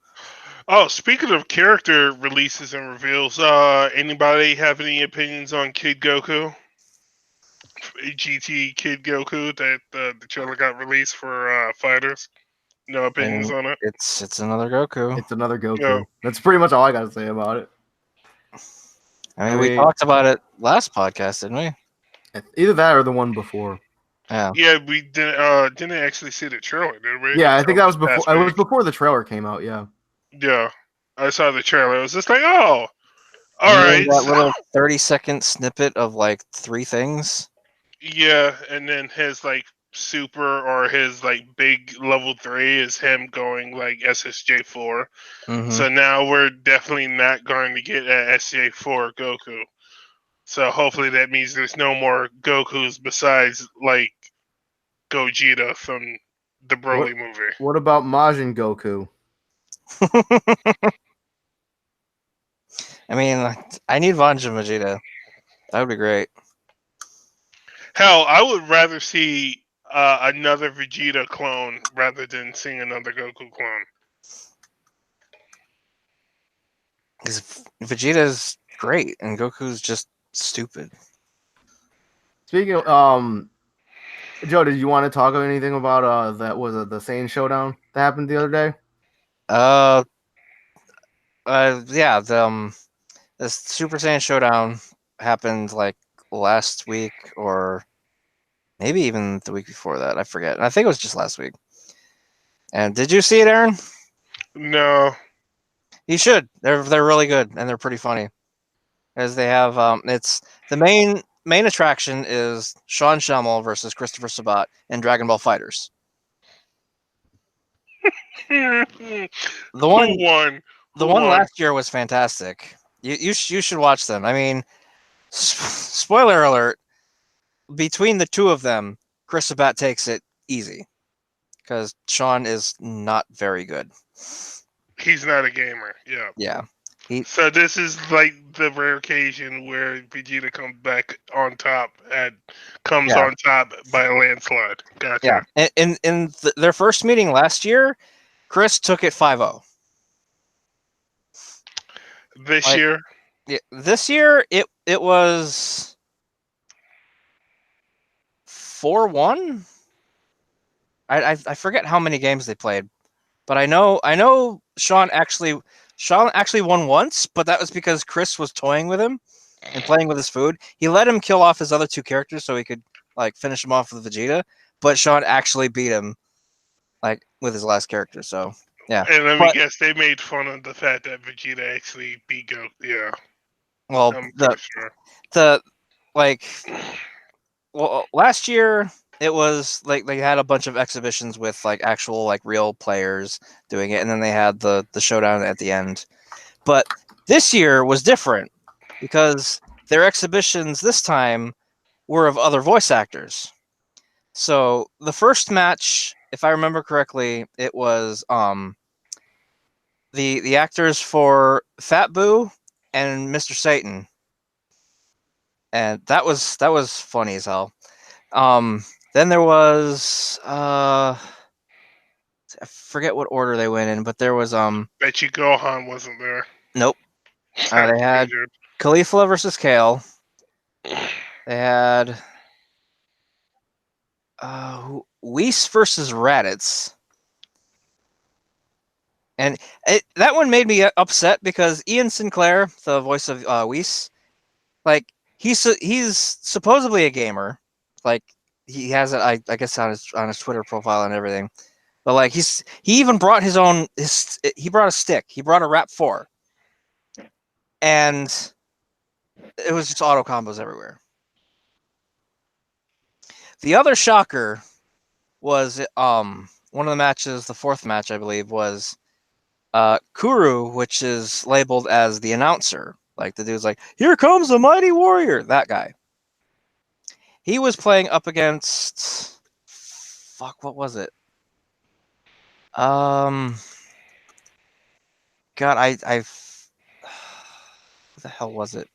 Oh, speaking of character releases and reveals, anybody have any opinions on Kid Goku? GT Kid Goku that the trailer got released for fighters. No opinions And on it. it's another Goku. it's another Goku. Yeah. That's pretty much all I gotta say about it. I mean, I we mean- talked about it last podcast, didn't we? Either that or the one before. Yeah. Yeah, we didn't actually see the trailer, did we? Yeah, I think that was Until before. past It was week. before the trailer came out. Yeah. Yeah, I saw the trailer. It was just like, oh, all And then right. that little 30-second snippet of like 3 things. Yeah, and then his like super or his like big level 3 is him going like SSJ4. Mm-hmm. So now we're definitely not going to get a SJ4 Goku. So hopefully that means there's no more Gokus besides like Gogeta from the Broly movie. What about Majin Goku? I mean, I need Vanja Vegeta. That would be great. Hell, I would rather see another Vegeta clone rather than seeing another Goku clone. Because Vegeta's great and Goku's just stupid. Speaking of, Joe, did you want to talk about anything about that was the Saiyan showdown that happened the other day? Yeah, the Super Saiyan Showdown happened like last week or maybe even the week before that. I forget. I think it was just last week. And did you see it, Aaron? No. You should. They're really good and they're pretty funny. As they have it's the main attraction is Sean Schemmel versus Christopher Sabat in Dragon Ball Fighters. The The one one. the one last year was fantastic. You should watch them. I mean, spoiler alert, between the two of them, Chris Sabat takes it easy because Sean is not very good. He's not a gamer. Yeah. Yeah. So this is like the rare occasion where Vegeta comes back on top and comes Yeah. on top by a landslide. Gotcha. Yeah. In their first meeting last year, Chris took it 5-0. This Like- year, Yeah, this year it was 4-1. I forget how many games they played, but I know Sean actually won once, but that was because Chris was toying with him and playing with his food. He let him kill off his other 2 characters so he could like finish him off with Vegeta, but Sean actually beat him like with his last character. So yeah. and let me But- guess, they made fun of the fact that Vegeta actually beat Goku. Yeah, Well, I'm the pretty sure. the like well last year it was like they had a bunch of exhibitions with like actual like real players doing it, and then they had the showdown at the end. But this year was different because their exhibitions this time were of other voice actors. So the first match, if I remember correctly, it was the actors for Fat Boo and Mr. Satan. And that was funny as hell. Then there was I forget what order they went in, but there was Bet you Gohan wasn't there. nope. They had Figured. Caulifla versus Kale. They had Whis versus Raditz. And that one made me upset because Ian Sinclair, the voice of Whis, like he's supposedly a gamer. Like he has it, I guess, on his Twitter profile and everything. But like he even brought he brought a stick. He brought a Rap 4. And it was just auto combos everywhere. The other shocker was one of the matches, the fourth match, I believe, was Kuru, which is labeled as the announcer. Like the dude's like, "Here comes the mighty warrior." That guy. He was playing up against. Fuck, what was it? God, I've. What the hell was it?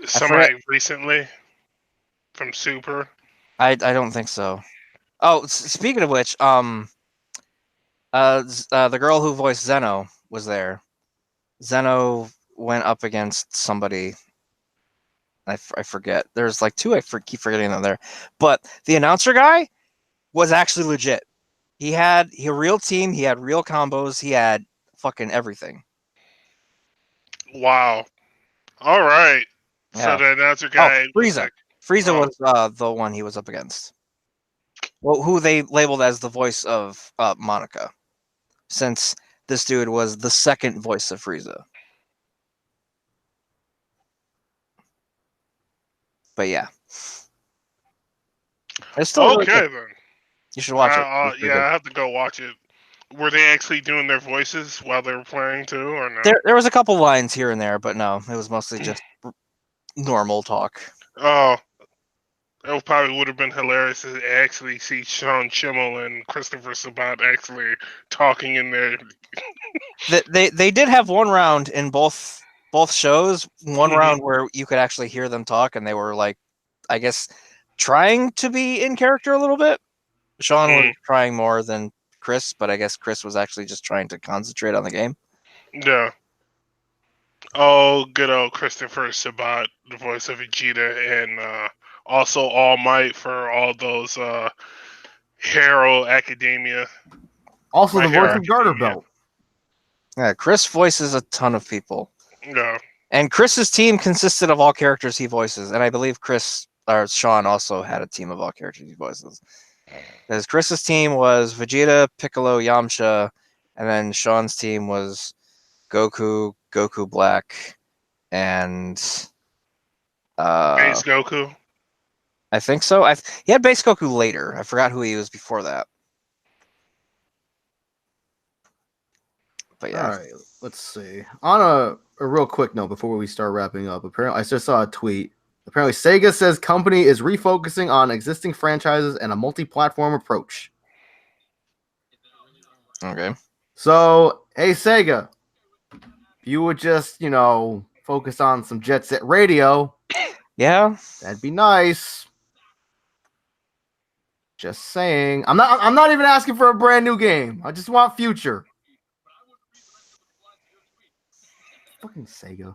Somebody recently from Super. I don't think so. Oh, speaking of which, the girl who voiced Zeno was there. Zeno went up against somebody. I forget. There's like two. Keep forgetting them there. But the announcer guy was actually legit. He had a real team. He had real combos. He had fucking everything. Wow. All right. Yeah. So the announcer guy. Frieza. Frieza was the one he was up against. Well, who they labeled as the voice of Monica, since this dude was the second voice of Frieza. But yeah, it's still really Okay good. then. You should watch it. Yeah, I have to go watch it. Were they actually doing their voices while they were playing too, or no? There was a couple lines here and there, but no, it was mostly just normal talk. Oh, that probably would have been hilarious to actually see Sean Schimmel and Christopher Sabat actually talking in there. They did have one round in both shows, one round where you could actually hear them talk, and they were like, I guess, trying to be in character a little bit. Sean was trying more than Chris, but I guess Chris was actually just trying to concentrate on the game. Yeah. Oh, good old Christopher Sabat, the voice of Vegeta, and also All Might for all those Hero Academia. Also, the voice of Garter Belt. Yeah, Chris voices a ton of people. Yeah. And Chris's team consisted of all characters he voices, and I believe Sean also had a team of all characters he voices. Because Chris's team was Vegeta, Piccolo, Yamcha, and then Sean's team was Goku, Goku Black, and Base Goku. I think so. He had Base Goku later. I forgot who he was before that. But yeah. All right, let's see. On a real quick note before we start wrapping up, apparently I just saw a tweet. Apparently, Sega says company is refocusing on existing franchises and a multi-platform approach. Okay. So, hey Sega, if you would just, focus on some Jet Set Radio, yeah, that'd be nice. Just saying. I'm not even asking for a brand new game. I just want future. Fucking Sega.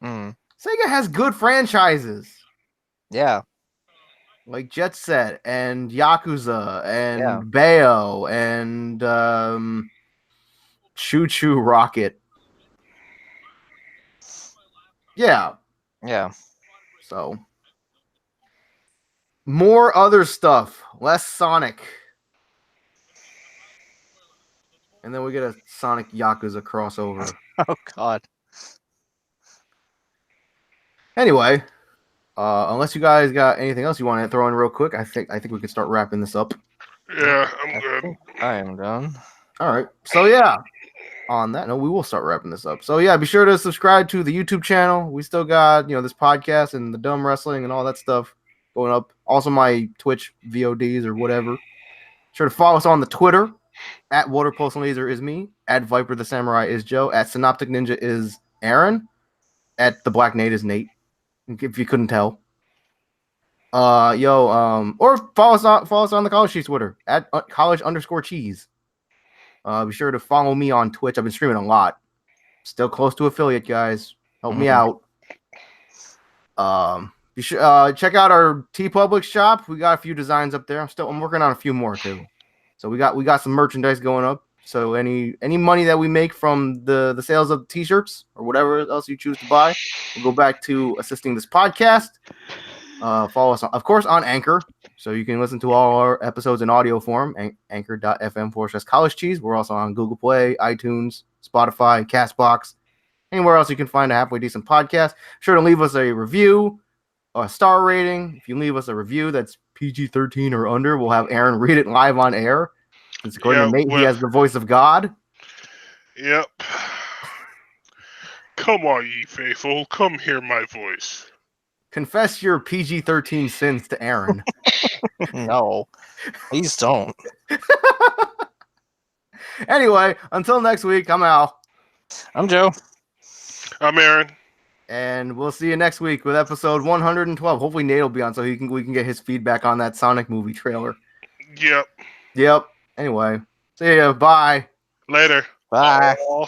Sega has good franchises. Yeah. Like Jet Set and Yakuza and Bayo and Choo Choo Rocket. Yeah. Yeah. So more other stuff. Less Sonic. And then we get a Sonic Yakuza crossover. Oh God. Anyway, unless you guys got anything else you want to throw in real quick, I think we can start wrapping this up. Yeah, I'm good. I am done. All right. So yeah, on that note, we will start wrapping this up. So yeah, be sure to subscribe to the YouTube channel. We still got this podcast and the dumb wrestling and all that stuff going up. Also my Twitch VODs or whatever. Sure to follow us on the Twitter. At Water Pulse Laser is me. At Viper the Samurai is Joe. At Synoptic Ninja is Aaron. At the Black Nate is Nate. If you couldn't tell. Or follow us on the College Cheese Twitter at college_cheese. Be sure to follow me on Twitch. I've been streaming a lot. Still close to affiliate, guys. Help me out. You should check out our TeePublic shop. We got a few designs up there. I'm working on a few more too. So we got some merchandise going up. So any money that we make from the sales of t-shirts or whatever else you choose to buy will go back to assisting this podcast. Follow us, of course, on Anchor. So you can listen to all our episodes in audio form, anchor.fm/College Cheese. We're also on Google Play, iTunes, Spotify, Castbox, anywhere else you can find a halfway decent podcast. Sure to leave us a review, a star rating. If you leave us a review that's PG-13 or under, we'll have Aaron read it live on air. Since according to Nate, he has the voice of God. Yep. Come on, ye faithful. Come hear my voice. Confess your PG-13 sins to Aaron. No, please don't. Anyway, until next week, I'm Al. I'm Joe. I'm Aaron. And we'll see you next week with episode 112. Hopefully Nate will be on so we can get his feedback on that Sonic movie trailer. Yep. Yep. Anyway, see ya. Bye. Later. Bye. Oh,